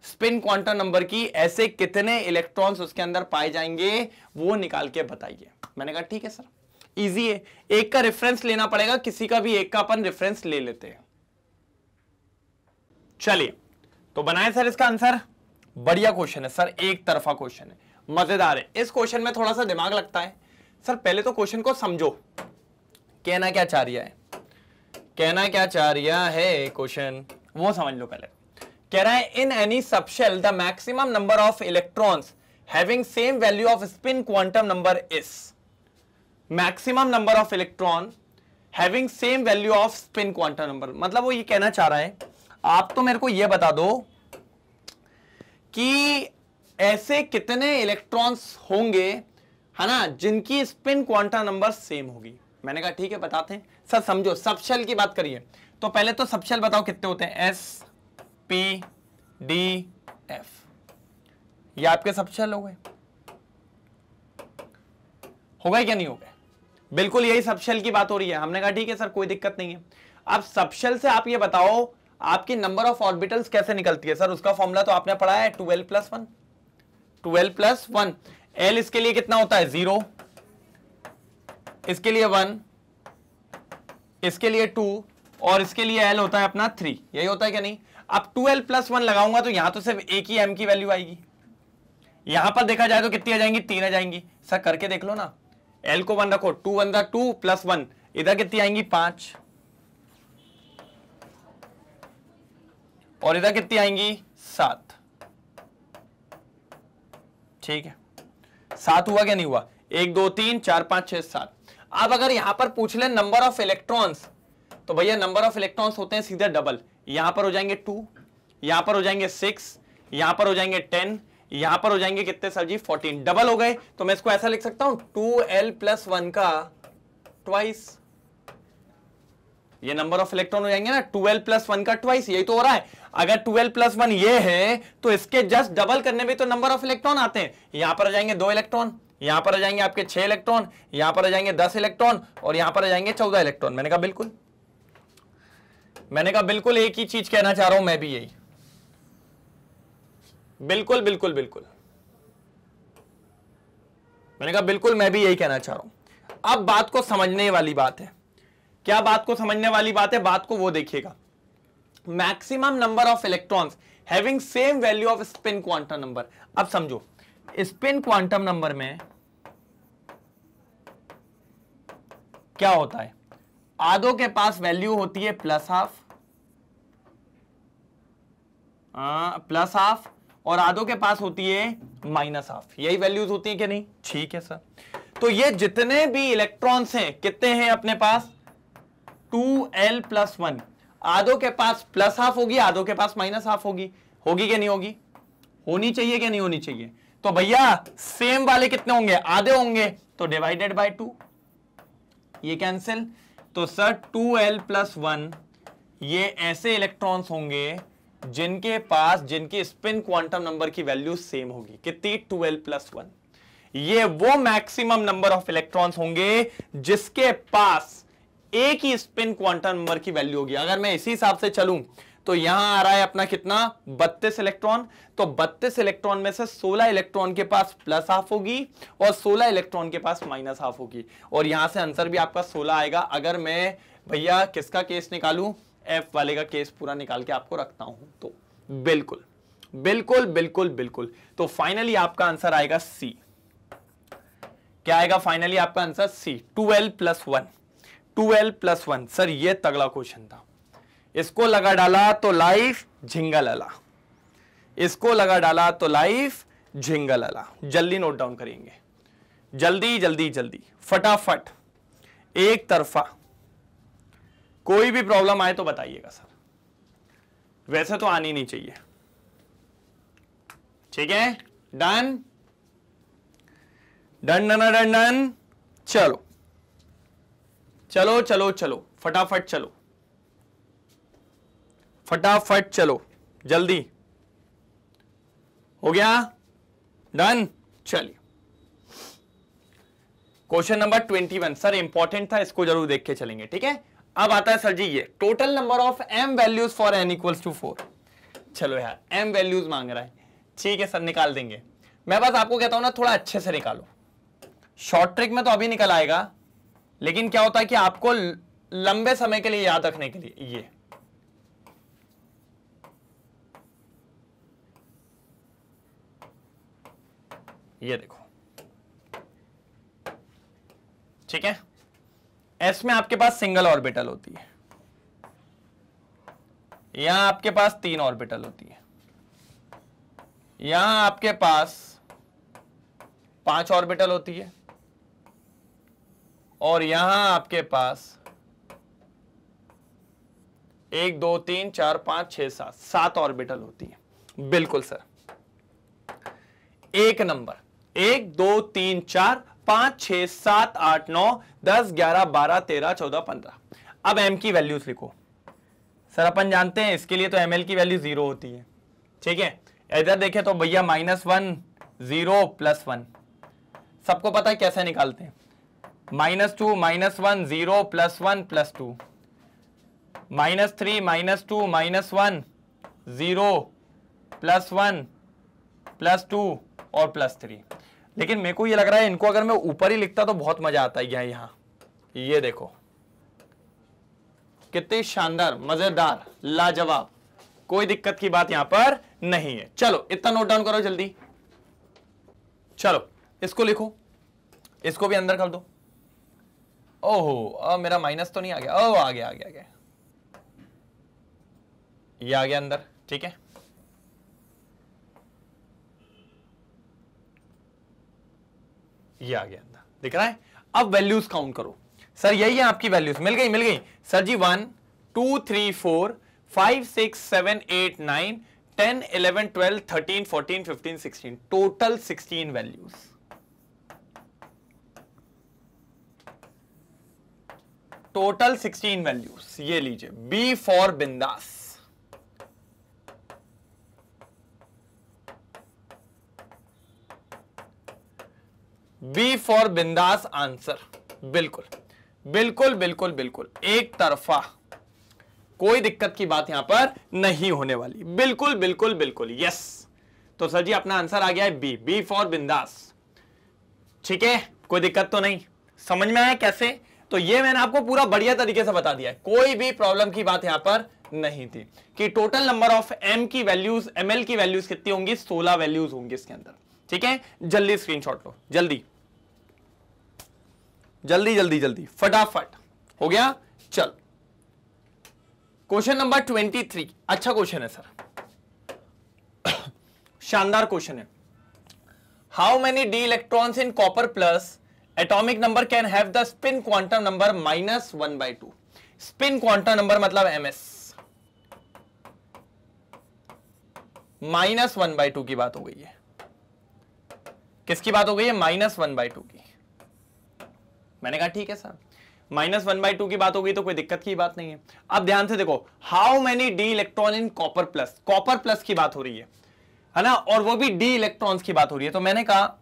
spin quantum number की, ऐसे कितने इलेक्ट्रॉन्स उसके अंदर पाए जाएंगे वो निकाल के बताइए। मैंने कहा ठीक है सर, इजी है, एक का रेफरेंस लेना पड़ेगा, किसी का भी एक का अपन रेफरेंस ले लेते हैं। चलिए तो बनाए सर इसका आंसर। बढ़िया क्वेश्चन है सर, एक तरफा क्वेश्चन है, मजेदार है। इस क्वेश्चन में थोड़ा सा दिमाग लगता है सर। पहले तो क्वेश्चन को समझो, कहना क्या चाह रहा है, कहना क्या चाह रहा है क्वेश्चन वो समझ लो पहले। कह रहा है in any subshell the maximum number of electrons having same value of spin quantum number is. Maximum number of electron having same value of spin quantum number, मतलब वो ये कहना चाह रहा है आप तो मेरे को ये बता दो कि ऐसे कितने इलेक्ट्रॉन्स होंगे, है ना, जिनकी स्पिन क्वांटम नंबर सेम होगी। मैंने कहा ठीक है बताते हैं सर। समझो सबशेल की बात करिए तो पहले तो सबशेल बताओ कितने होते हैं, एस पी डी एफ, ये आपके सबशेल हो गए, हो गए क्या नहीं हो गए? बिल्कुल यही सबशेल की बात हो रही है। हमने कहा ठीक है सर कोई दिक्कत नहीं है। अब सबशेल से आप ये बताओ आपकी नंबर ऑफ ऑर्बिटल्स कैसे निकलती है। सर उसका फॉर्मूला तो आपने पढ़ा है 12+1, 12+1। एल इसके लिए कितना होता है 0, इसके लिए 1, इसके लिए 2 और इसके लिए एल होता है अपना 3। यही होता है क्या नहीं? अब 12+1 लगाऊंगा तो यहां तो सिर्फ एक ही एम की वैल्यू आएगी, यहां पर देखा जाए तो कितनी आ जाएंगी, 3 आ जाएंगी। सर करके देख लो ना, एल को 1 रखो, 2 1 2 + 1, इधर कितनी आएंगी 5 और इधर कितनी आएंगी 7। ठीक है 7 हुआ क्या नहीं हुआ? 1 2 3 4 5 6 7। अब अगर यहां पर पूछ ले नंबर ऑफ इलेक्ट्रॉन्स तो भैया नंबर ऑफ इलेक्ट्रॉन्स होते हैं सीधे डबल। यहां पर हो जाएंगे 2, यहां पर हो जाएंगे 6, यहां पर हो जाएंगे 10, यहां पर हो जाएंगे कितने सर जी 14। डबल हो गए तो मैं इसको ऐसा लिख सकता हूं 2l+1 का ट्वाइस। ये नंबर ऑफ इलेक्ट्रॉन हो जाएंगे ना 2l+1 का ट्वाइस। यही तो हो रहा है। अगर 2l+1 ये है तो इसके जस्ट डबल करने में तो नंबर ऑफ इलेक्ट्रॉन आते हैं। यहां पर आ जाएंगे 2 इलेक्ट्रॉन, यहां पर आ जाएंगे आपके 6 इलेक्ट्रॉन, यहां पर आ जाएंगे 10 इलेक्ट्रॉन और यहां पर आ जाएंगे 14 इलेक्ट्रॉन। मैंने कहा बिल्कुल, मैंने कहा बिल्कुल एक ही चीज कहना चाह रहा हूं मैं भी, यही बिल्कुल बिल्कुल बिल्कुल। मैंने कहा बिल्कुल मैं भी यही कहना चाह रहा हूं। अब बात को समझने वाली बात है। क्या बात को समझने वाली बात है? बात को वो देखिएगा, maximum number of electrons having same value of spin quantum number. अब समझो स्पिन क्वांटम नंबर में क्या होता है, आधों के पास वैल्यू होती है +½ और आधों के पास होती है -½ यही वैल्यूज होती है कि नहीं? ठीक है सर। तो ये जितने भी इलेक्ट्रॉन्स हैं कितने हैं अपने पास 2l+1, आधों के पास +½ होगी, आधों के पास -½ होगी। होगी कि नहीं होगी? होनी चाहिए कि नहीं होनी चाहिए? तो भैया सेम वाले कितने होंगे? आधे होंगे, तो डिवाइडेड बाय 2, ये कैंसिल। तो सर 2l+1 ये ऐसे इलेक्ट्रॉन्स होंगे जिनकी स्पिन क्वांटम नंबर की वैल्यू सेम होगी। कितनी? 2l+1। ये वो मैक्सिमम नंबर ऑफ इलेक्ट्रॉन्स होंगे जिसके पास एक ही स्पिन क्वांटम नंबर की वैल्यू होगी। अगर मैं इसी हिसाब से चलूं तो यहां आ रहा है अपना कितना 32 इलेक्ट्रॉन। तो 32 इलेक्ट्रॉन में से 16 इलेक्ट्रॉन के पास +½ होगी और 16 इलेक्ट्रॉन के पास -½ होगी और यहां से आंसर भी आपका 16 आएगा। अगर मैं भैया किसका केस निकालूं, F वाले का केस पूरा निकाल के आपको रखता हूं तो बिल्कुल बिल्कुल बिल्कुल बिल्कुल। तो फाइनली आपका आंसर आएगा C। क्या आएगा फाइनली आपका answer? C, 2l+1। 2l+1। Sir ये तगड़ा क्वेश्चन था, इसको लगा डाला तो लाइफ झिंगल अला, इसको लगा डाला तो लाइफ झिंगल अला। जल्दी नोट डाउन करेंगे, जल्दी जल्दी जल्दी फटाफट, एक तरफा। कोई भी प्रॉब्लम आए तो बताइएगा सर, वैसे तो आनी नहीं चाहिए। ठीक है, डन डन डन डन डन। चलो चलो चलो चलो फटाफट चलो। फटाफट चलो, जल्दी हो गया, डन। चलिए क्वेश्चन नंबर 21 सर इंपॉर्टेंट था, इसको जरूर देख के चलेंगे, ठीक है। अब आता है सर जी ये total number of m values for n equals to 4। चलो यार m वैल्यूज मांग रहा है, ठीक है सर निकाल देंगे। मैं बस आपको कहता हूं ना थोड़ा अच्छे से निकालो, शॉर्ट ट्रिक में तो अभी निकल आएगा, लेकिन क्या होता है कि आपको लंबे समय के लिए याद रखने के लिए ये देखो, ठीक है। s में आपके पास सिंगल ऑर्बिटल होती है, यहां आपके पास 3 ऑर्बिटल होती है, यहां आपके पास 5 ऑर्बिटल होती है, और यहां आपके पास 1 2 3 4 5 6 7 ऑर्बिटल होती है। बिल्कुल सर, एक नंबर 1 2 3 4 5 6 7 8 9 10 11 12 13 14 15। अब m की वैल्यूज लिखो सर, अपन जानते हैं इसके लिए तो ml की वैल्यू 0 होती है, ठीक है। इधर देखें तो भैया -1 0 +1, सबको पता है कैसे निकालते हैं, -2 -1 0 +1 +2, -3 -2 -1 0 +1 +2 और +3। लेकिन मेरे को ये लग रहा है इनको अगर मैं ऊपर ही लिखता तो बहुत मजा आता है। यहां ये देखो कितनी शानदार, मजेदार, लाजवाब, कोई दिक्कत की बात यहां पर नहीं है। चलो इतना नोट डाउन करो जल्दी, चलो इसको लिखो, इसको भी अंदर कर दो। ओहो मेरा माइनस तो नहीं आ गया, ओह आ गया आ गया आ गया, ये आ गया अंदर, ठीक है। ये आ गया अंदर, दिख रहा है। अब वैल्यूज काउंट करो सर, यही है आपकी वैल्यूज, मिल गई सर जी। 1 2 3 4 5 6 7 8 9 10 11 12 13 14 15 16, टोटल 16 वैल्यूज। टोटल 16 वैल्यूज, ये लीजिए। बी फॉर बिंदास, बी फॉर बिंदास आंसर। बिल्कुल बिल्कुल बिल्कुल बिल्कुल एक तरफा, कोई दिक्कत की बात यहां पर नहीं होने वाली। बिल्कुल बिल्कुल बिल्कुल यस। तो सर जी अपना आंसर आ गया है बी, बी फॉर बिंदास, ठीक है। कोई दिक्कत तो नहीं, समझ में आया कैसे? तो ये मैंने आपको पूरा बढ़िया तरीके से बता दिया है, कोई भी प्रॉब्लम की बात यहां पर नहीं थी कि टोटल नंबर ऑफ m की वैल्यूज, ml की वैल्यूज कितनी होंगी, 16 वैल्यूज होंगी इसके अंदर, ठीक है। जल्दी स्क्रीनशॉट लो, जल्दी जल्दी जल्दी जल्दी फटाफट, हो गया। चल क्वेश्चन नंबर 23, अच्छा क्वेश्चन है सर, शानदार क्वेश्चन है। How many D electrons in copper plus atomic number can have the spin quantum number -1/2। Spin quantum number मतलब ms, -1/2 की बात हो गई है। किसकी बात हो गई है? -1/2 की। मैंने कहा ठीक है सर, -1/2 की बात हो गई तो कोई दिक्कत की बात नहीं है। अब ध्यान से देखो, how many D electron in copper plus, copper plus की बात हो रही है ना, और वो भी डी इलेक्ट्रॉन्स की बात हो रही है। तो मैंने कहा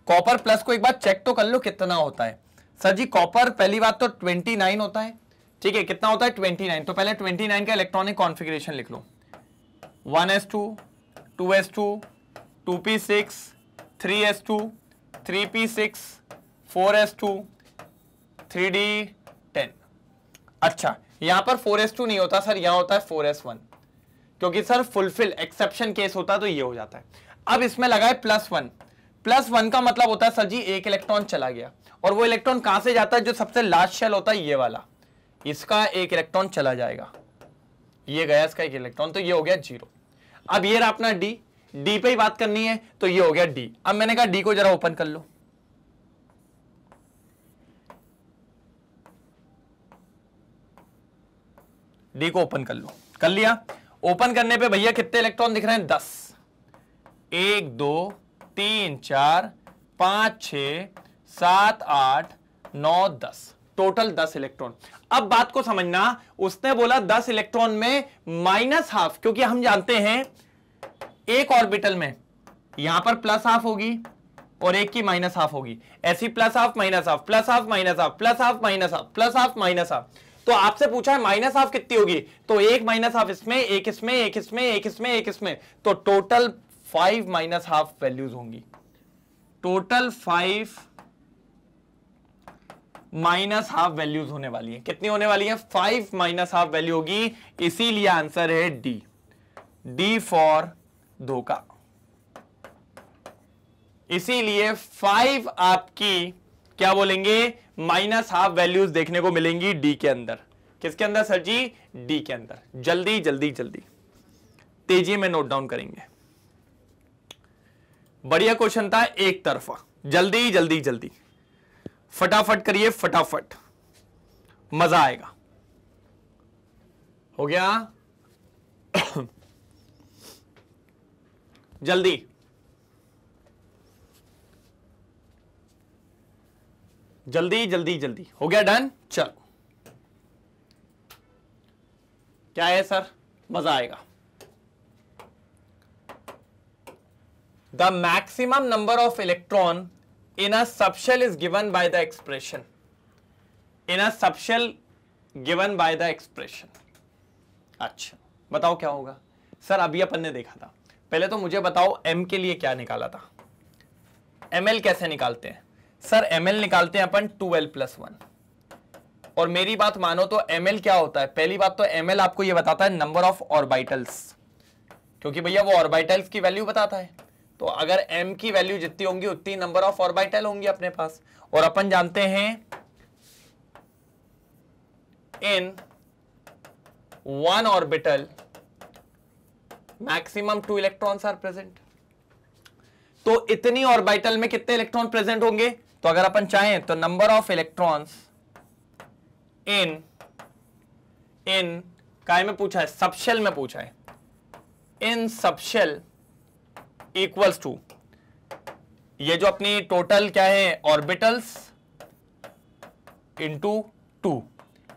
कॉपर प्लस को एक बार चेक तो कर लो कितना होता है। सर जी कॉपर पहली बात तो 29 होता है, ठीक है। कितना होता है? 29। तो पहले 29 का इलेक्ट्रॉनिक कॉन्फ़िगरेशन लिख लो, 1s2 2s2 2p6 3s2 3p6 4s2 3d10। अच्छा यहां पर 4s2 नहीं होता सर, यहां होता है 4s1, क्योंकि सर फुलफिल एक्सेप्शन केस होता तो ये हो जाता है। अब इसमें लगा है +1, +1 का मतलब होता है सर जी एक इलेक्ट्रॉन चला गया, और वो इलेक्ट्रॉन कहां से जाता है? जो सबसे लास्ट शेल होता है ये वाला, इसका एक इलेक्ट्रॉन चला जाएगा, ये गया इसका एक इलेक्ट्रॉन, तो ये हो गया 0। अब ये रहा अपना डी, डी पे ही बात करनी है तो ये हो गया डी। अब मैंने कहा डी को जरा ओपन कर लो, डी को ओपन कर लो, कर लिया। ओपन करने पे भैया कितने इलेक्ट्रॉन दिख रहे हैं? 10, 1 2 3 4 5 6 7 8 9 10, टोटल 10 इलेक्ट्रॉन। अब बात को समझना, उसने बोला 10 इलेक्ट्रॉन में माइनस हाफ, क्योंकि हम जानते हैं एक ऑर्बिटल में यहां पर प्लस हाफ होगी और एक की माइनस हाफ होगी, ऐसी plus half minus half plus half minus half plus half minus half plus half minus half. तो आपसे पूछा है माइनस हाफ कितनी होगी, तो एक माइनस हाफ इसमें, एक इसमें, एक इसमें, एक इसमें, एक इसमें, तो टोटल 5 माइनस हाफ वैल्यूज होंगी। टोटल 5 माइनस हाफ वैल्यूज होने वाली है। कितनी होने वाली है? 5 माइनस हाफ वैल्यू होगी, इसीलिए आंसर है डी। डी फॉर धोखा। इसीलिए 5 आपकी क्या बोलेंगे, माइनस हाफ वैल्यूज देखने को मिलेंगी डी के अंदर। किसके अंदर सर जी? डी के अंदर। जल्दी जल्दी जल्दी तेजी में नोट डाउन करेंगे। बढ़िया क्वेश्चन था, एक तरफा। जल्दी जल्दी जल्दी फटाफट करिए, फटाफट, मजा आएगा। हो गया? जल्दी जल्दी जल्दी जल्दी। हो गया? डन? चलो, क्या है सर? मजा आएगा। The maximum number of electron in a subshell is given by the expression. In a subshell given by the expression. अच्छा, बताओ क्या होगा सर? अभी अपन ने देखा था। पहले तो मुझे बताओ m के लिए क्या निकाला था? ml कैसे निकालते हैं सर? ml निकालते हैं अपन 2l + 1। और मेरी बात मानो तो ml क्या होता है? पहली बात तो ml आपको ये बताता है नंबर ऑफ ऑर्बिटल्स, क्योंकि भैया वो ऑर्बिटल्स की वैल्यू बताता है। तो अगर m की वैल्यू जितनी होंगी उतनी नंबर ऑफ ऑर्बिटल होंगी अपने पास। और अपन जानते हैं in 1 orbital maximum 2 electrons are present. तो इतनी ऑर्बिटल में कितने इलेक्ट्रॉन प्रेजेंट होंगे? तो अगर अपन चाहें तो नंबर ऑफ इलेक्ट्रॉन्स इन काय में पूछा है? सबशेल में पूछा है। इन सबशेल इक्वल्स टू, ये जो अपनी टोटल क्या है ऑर्बिटल्स इंटू 2,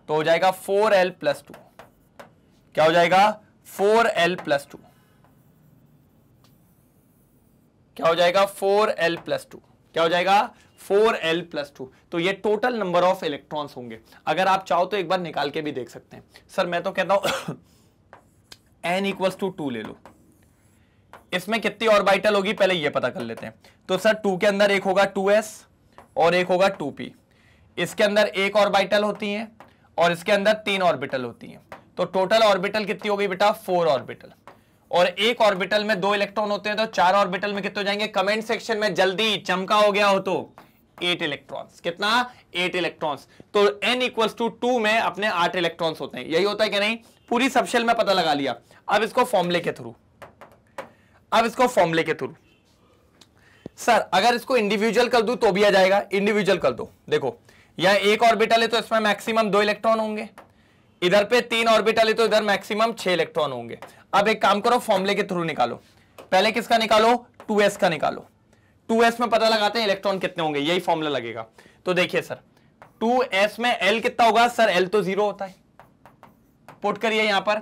तो हो जाएगा 4l + 2। क्या हो जाएगा? 4l + 2। क्या हो जाएगा? 4l + 2। क्या हो जाएगा? 4l + 2। तो ये टोटल नंबर ऑफ इलेक्ट्रॉन्स होंगे। अगर आप चाहो तो एक बार निकाल के भी देख सकते हैं। सर मैं तो कहता हूं n = 2 ले लो। इसमें कितनी ऑर्बिटल होगी पहले ये पता कर लेते हैं। तो सर 2 के अंदर एक होगा 2s और एक होगा 2p। इसके अंदर एक ऑर्बिटल होती है और इसके अंदर 3 ऑर्बिटल होती हैं। तो टोटल ऑर्बिटल कितनी हो गई बेटा? 4 ऑर्बिटल। और एक ऑर्बिटल में 2 इलेक्ट्रॉन होते हैं, तो 4 ऑर्बिटल में कितने हो जाएंगे? कमेंट सेक्शन में जल्दी चमका हो गया हो तो 8 इलेक्ट्रॉन्स। कितना? 8 इलेक्ट्रॉन्स। तो n = 2 में अपने 8 इलेक्ट्रॉन्स होते हैं। यही होता है कि नहीं? पूरी सबशेल में पता लगा लिया। अब इसको फॉर्मूले के थ्रू सर अगर इसको इंडिविजुअल कर दूं तो भी आ जाएगा। इंडिविजुअल कर दो। देखो यह एक ऑर्बिटल है तो इसमें मैक्सिमम 2 इलेक्ट्रॉन होंगे, इधर पे 3 ऑर्बिटल है तो इधर मैक्सिमम 6 इलेक्ट्रॉन होंगे। अब एक काम करो, फॉर्मूले के थ्रू निकालो। पहले किसका निकालो? 2s का निकालो। 2s में पता लगाते हैं इलेक्ट्रॉन कितने होंगे, यही फॉर्मूला लगेगा। तो देखिए सर 2s में l कितना होगा? सर l तो 0 होता है। पुट करिए यहां पर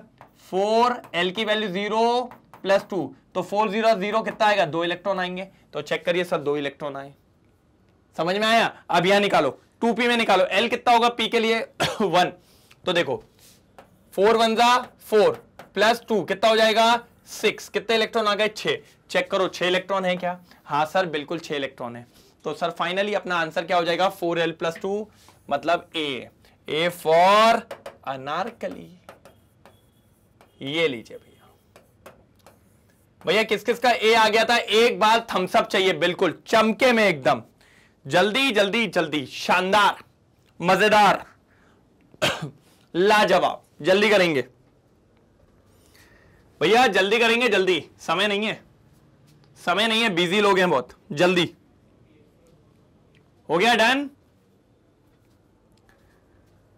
4l की वैल्यू 0 + 2, तो 4 0 0 कितना आएगा? 2 इलेक्ट्रॉन आएंगे। तो चेक करिए सर 2 इलेक्ट्रॉन आए। समझ में आया? अब यहां निकालो 2p में निकालो l कितना होगा p के लिए 1। तो देखो 4 1 4 + 2 कितना हो जाएगा? 6। कितने इलेक्ट्रॉन आ गए? 6। चेक करो 6 इलेक्ट्रॉन है क्या? हाँ सर बिल्कुल 6 इलेक्ट्रॉन है। तो सर फाइनली अपना आंसर क्या हो जाएगा? 4l + 2 मतलब A फॉर अनारकली। ये लीजिए भैया किस किस का A आ गया था? एक बार थम्स अप चाहिए, बिल्कुल चमके में एकदम। जल्दी जल्दी जल्दी, शानदार, मजेदार, लाजवाब। जल्दी करेंगे भैया, जल्दी करेंगे, जल्दी। समय नहीं है, समय नहीं है, बिजी लोग हैं बहुत। जल्दी हो गया? डन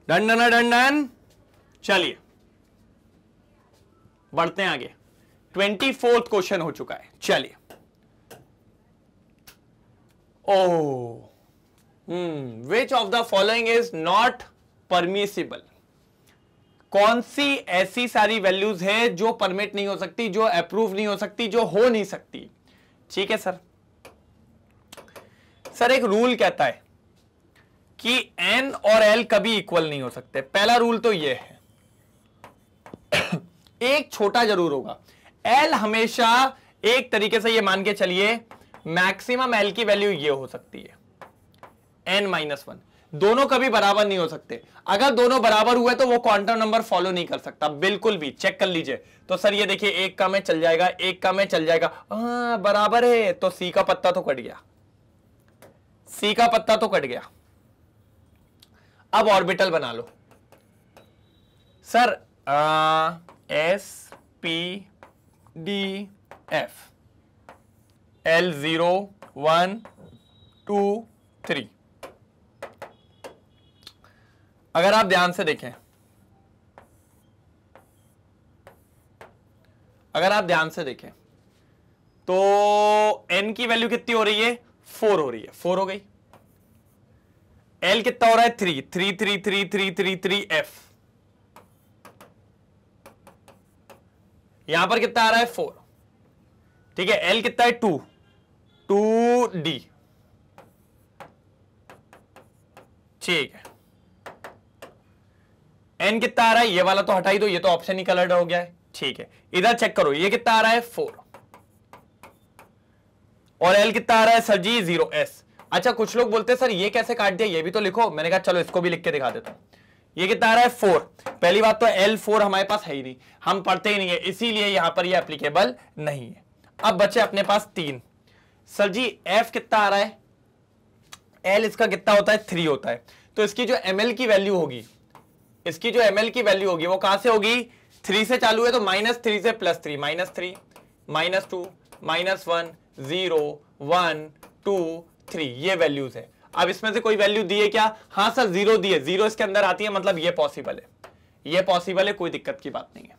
डन डन डन डन। चलिए बढ़ते हैं आगे। 24th क्वेश्चन हो चुका है। चलिए। Oh which of the following is not permissible? कौन सी ऐसी सारी वैल्यूज है जो परमिट नहीं हो सकती, जो अप्रूव नहीं हो सकती, जो हो नहीं सकती? ठीक है सर। सर एक रूल कहता है कि n और l कभी इक्वल नहीं हो सकते। पहला रूल तो यह है। एक छोटा जरूर होगा। l हमेशा एक तरीके से ये मान के चलिए मैक्सिमम l की वैल्यू ये हो सकती है n-1। दोनों कभी बराबर नहीं हो सकते। अगर दोनों बराबर हुए तो वो क्वांटम नंबर फॉलो नहीं कर सकता बिल्कुल भी। चेक कर लीजिए। तो सर ये देखिए, एक का में चल जाएगा, एक का में चल जाएगा। बराबर है तो c का पत्ता तो कट गया, c का पत्ता तो कट गया। अब ऑर्बिटल बना लो sir. S P D F L 0 1 2 3। अगर आप ध्यान से देखें, तो n की वैल्यू कितनी हो रही है? 4 हो रही है। 4 हो गई। l कितना हो रहा है? 3 3 3 3 3 3 3 f। यहां पर कितना आ रहा है? 4। ठीक है। l कितना है? 2 2d। ठीक है। n कितना आ रहा है? ये वाला तो हटा ही दो, ये तो ऑप्शन ही कलर्ड हो गया है। ठीक है। इधर चेक करो, ये कितना आ रहा है? 4। और l कितना आ रहा है सर जी? 0s। अच्छा, कुछ लोग बोलते हैं सर ये कैसे काट दिया, ये भी तो लिखो। मैंने कहा चलो इसको भी लिख के दिखा देता हूं। ये कितना आ रहा है? 4। पहली बात तो L4 हमारे पास है ही नहीं, हम पढ़ते ही नहीं है, इसीलिए यहां पर ये एप्लीकेबल नहीं है। अब बचे अपने पास 3। सर जी F कितना आ रहा है? L इसका कितना होता है? 3 होता है। तो इसकी जो ml की वैल्यू होगी, वो कहां से होगी? 3 से चालू है तो -3 से +3, -3 -2 -1 0 1 2 3, ये वैल्यूज है। अब इसमें से कोई वैल्यू दी है क्या? हाँ सर 0 दी है। 0 इसके अंदर आती है, मतलब ये पॉसिबल है, कोई दिक्कत की बात नहीं है।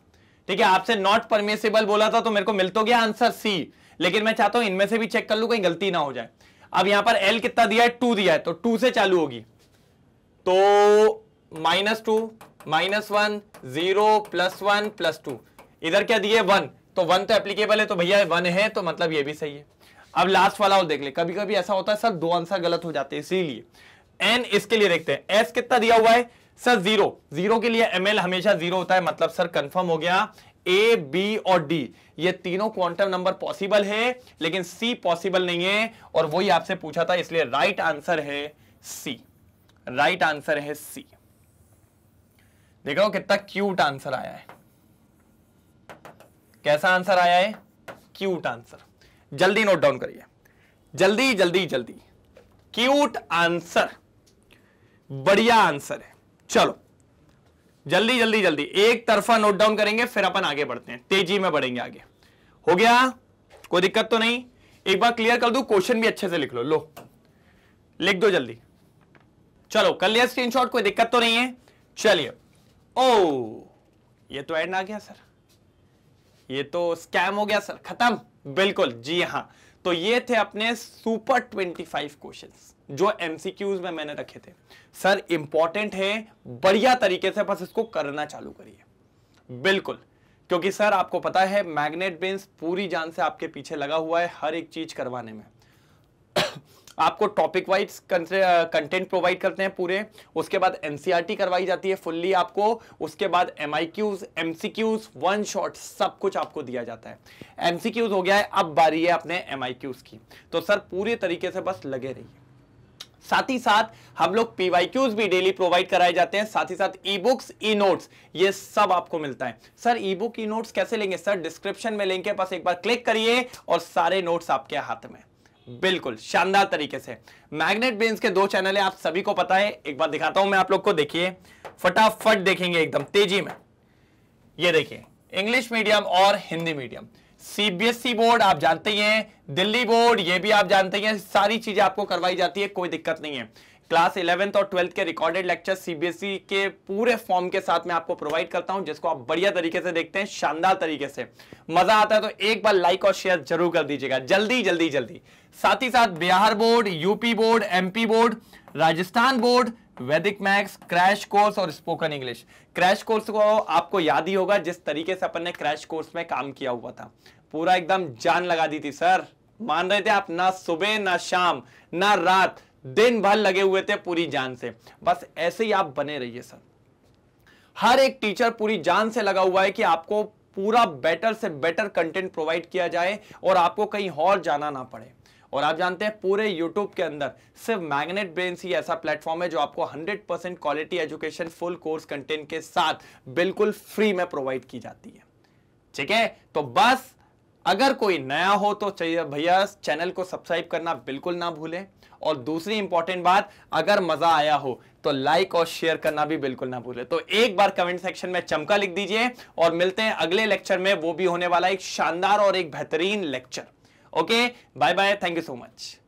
ठीक है। आपसे नॉट परमिसिबल बोला था तो मेरे को मिल तो गया आंसर C, लेकिन मैं चाहता हूं इनमें से भी चेक कर लूं कहीं गलती ना हो जाए। अब यहां पर L कितना दिया है? 2 दिया है, तो 2 से चालू होगी, तो -2 -1 0 +1 +2। इधर क्या दिए? 1, तो 1 तो एप्लीकेबल है, तो भैया 1 है, तो मतलब ये भी सही है। अब लास्ट वाला और देख ले। कभी कभी ऐसा होता है सर 2 आंसर गलत हो जाते हैं, इसीलिए n इसके लिए देखते हैं। s कितना दिया हुआ है सर? 0 के लिए ml हमेशा 0 होता है, मतलब सर कंफर्म हो गया a b और d ये तीनों क्वांटम नंबर पॉसिबल है, लेकिन c पॉसिबल नहीं है, और वही आपसे पूछा था, इसलिए राइट आंसर है c। देख रहे हो कितना क्यूट आंसर आया है। कैसा आंसर आया है? Cute answer. जल्दी नोट डाउन करिए, जल्दी। क्यूट आंसर, बढ़िया आंसर है। चलो जल्दी एक तरफा नोट डाउन करेंगे, फिर अपन आगे बढ़ते हैं, तेजी में बढ़ेंगे आगे। हो गया? कोई दिक्कत तो नहीं? एक बार क्लियर कर दूं, क्वेश्चन भी अच्छे से लिख लो, लिख दो जल्दी। चलो कर लिया स्क्रीनशॉट, कोई दिक्कत तो नहीं है? चलिए। ओ ये तो एंड आ गया सर, ये तो स्कैम हो गया सर, खत्म। बिल्कुल जी हाँ। तो ये थे अपने सुपर 25 क्वेश्चंस जो एमसीक्यूज में मैंने रखे थे। सर इंपॉर्टेंट है, बढ़िया तरीके से बस इसको करना चालू करिए। बिल्कुल, क्योंकि सर आपको पता है मैग्नेट ब्रेन्स पूरी जान से आपके पीछे लगा हुआ है हर एक चीज करवाने में। आपको टॉपिक वाइज कंटेंट प्रोवाइड करते हैं पूरे, उसके बाद एनसीईआरटी करवाई जाती है फुल्ली आपको, उसके बाद एमआईक्यूज, एमसीक्यूज, वन शॉट सब कुछ आपको दिया जाता है। एमसीक्यूज हो गया है, अब बारी है अपने एमआईक्यूज की। तो सर पूरे तरीके से बस लगे रहिए। साथ ही साथ हम लोग पीवाईक्यूज भी डेली प्रोवाइड कराए जाते हैं, साथ ही साथ ई बुक्स, ई नोट्स, ये सब आपको मिलता है। सर ई बुक, ई नोट्स कैसे लेंगे? सर डिस्क्रिप्शन में लिंक है, बस एक बार क्लिक करिए और सारे नोट्स आपके हाथ में। बिल्कुल शानदार तरीके से। मैग्नेट ब्रेन्स के 2 चैनल है, आप सभी को पता है। एक बार दिखाता हूं मैं आप लोग को, देखिए फटाफट देखेंगे एकदम तेजी में। ये देखिए इंग्लिश मीडियम और हिंदी मीडियम, सीबीएसई बोर्ड आप जानते ही हैं, दिल्ली बोर्ड ये भी आप जानते हैं, सारी चीजें आपको करवाई जाती है, कोई दिक्कत नहीं है। क्लास 11th और 12th के रिकॉर्डेड लेक्चर सीबीएसई के पूरे फॉर्म के साथ मैं आपको प्रोवाइड करता हूं, जिसको आप बढ़िया तरीके से देखते हैं, शानदार तरीके से। मजा आता है तो एक बार लाइक और शेयर जरूर कर दीजिएगा, जल्दी जल्दी जल्दी। साथ ही साथ Bihar board, UP board, MP board, Rajasthan board, वैदिक मैथ्स, क्रैश कोर्स और स्पोकन इंग्लिश। क्रैश कोर्स को आपको याद ही होगा, जिस तरीके से अपन ने क्रैश कोर्स में काम किया हुआ था, पूरा एकदम जान लगा दी थी सर। मान रहे थे आप, ना सुबह ना शाम ना रात, दिन भर लगे हुए थे पूरी जान से। बस ऐसे ही आप बने रहिए सर। हर एक टीचर पूरी जान से लगा हुआ है कि आपको पूरा बेटर से बेटर कंटेंट प्रोवाइड किया जाए और आपको कहीं और जाना ना पड़े। और आप जानते हैं पूरे YouTube के अंदर सिर्फ मैग्नेट ब्रेन्स ही ऐसा प्लेटफॉर्म है जो आपको 100% quality education full course content के साथ बिल्कुल फ्री में प्रोवाइड की जाती है। ठीक है, तो बस अगर कोई नया हो तो चाहिए भैया चैनल को सब्सक्राइब करना बिल्कुल ना भूलें। और दूसरी इंपॉर्टेंट बात, अगर मजा आया हो तो लाइक और शेयर करना भी बिल्कुल ना भूलें। तो एक बार कमेंट सेक्शन में चमका लिख दीजिए और मिलते हैं अगले लेक्चर में। वो भी होने वाला एक शानदार और एक बेहतरीन lecture. Okay, bye bye, thank you so much.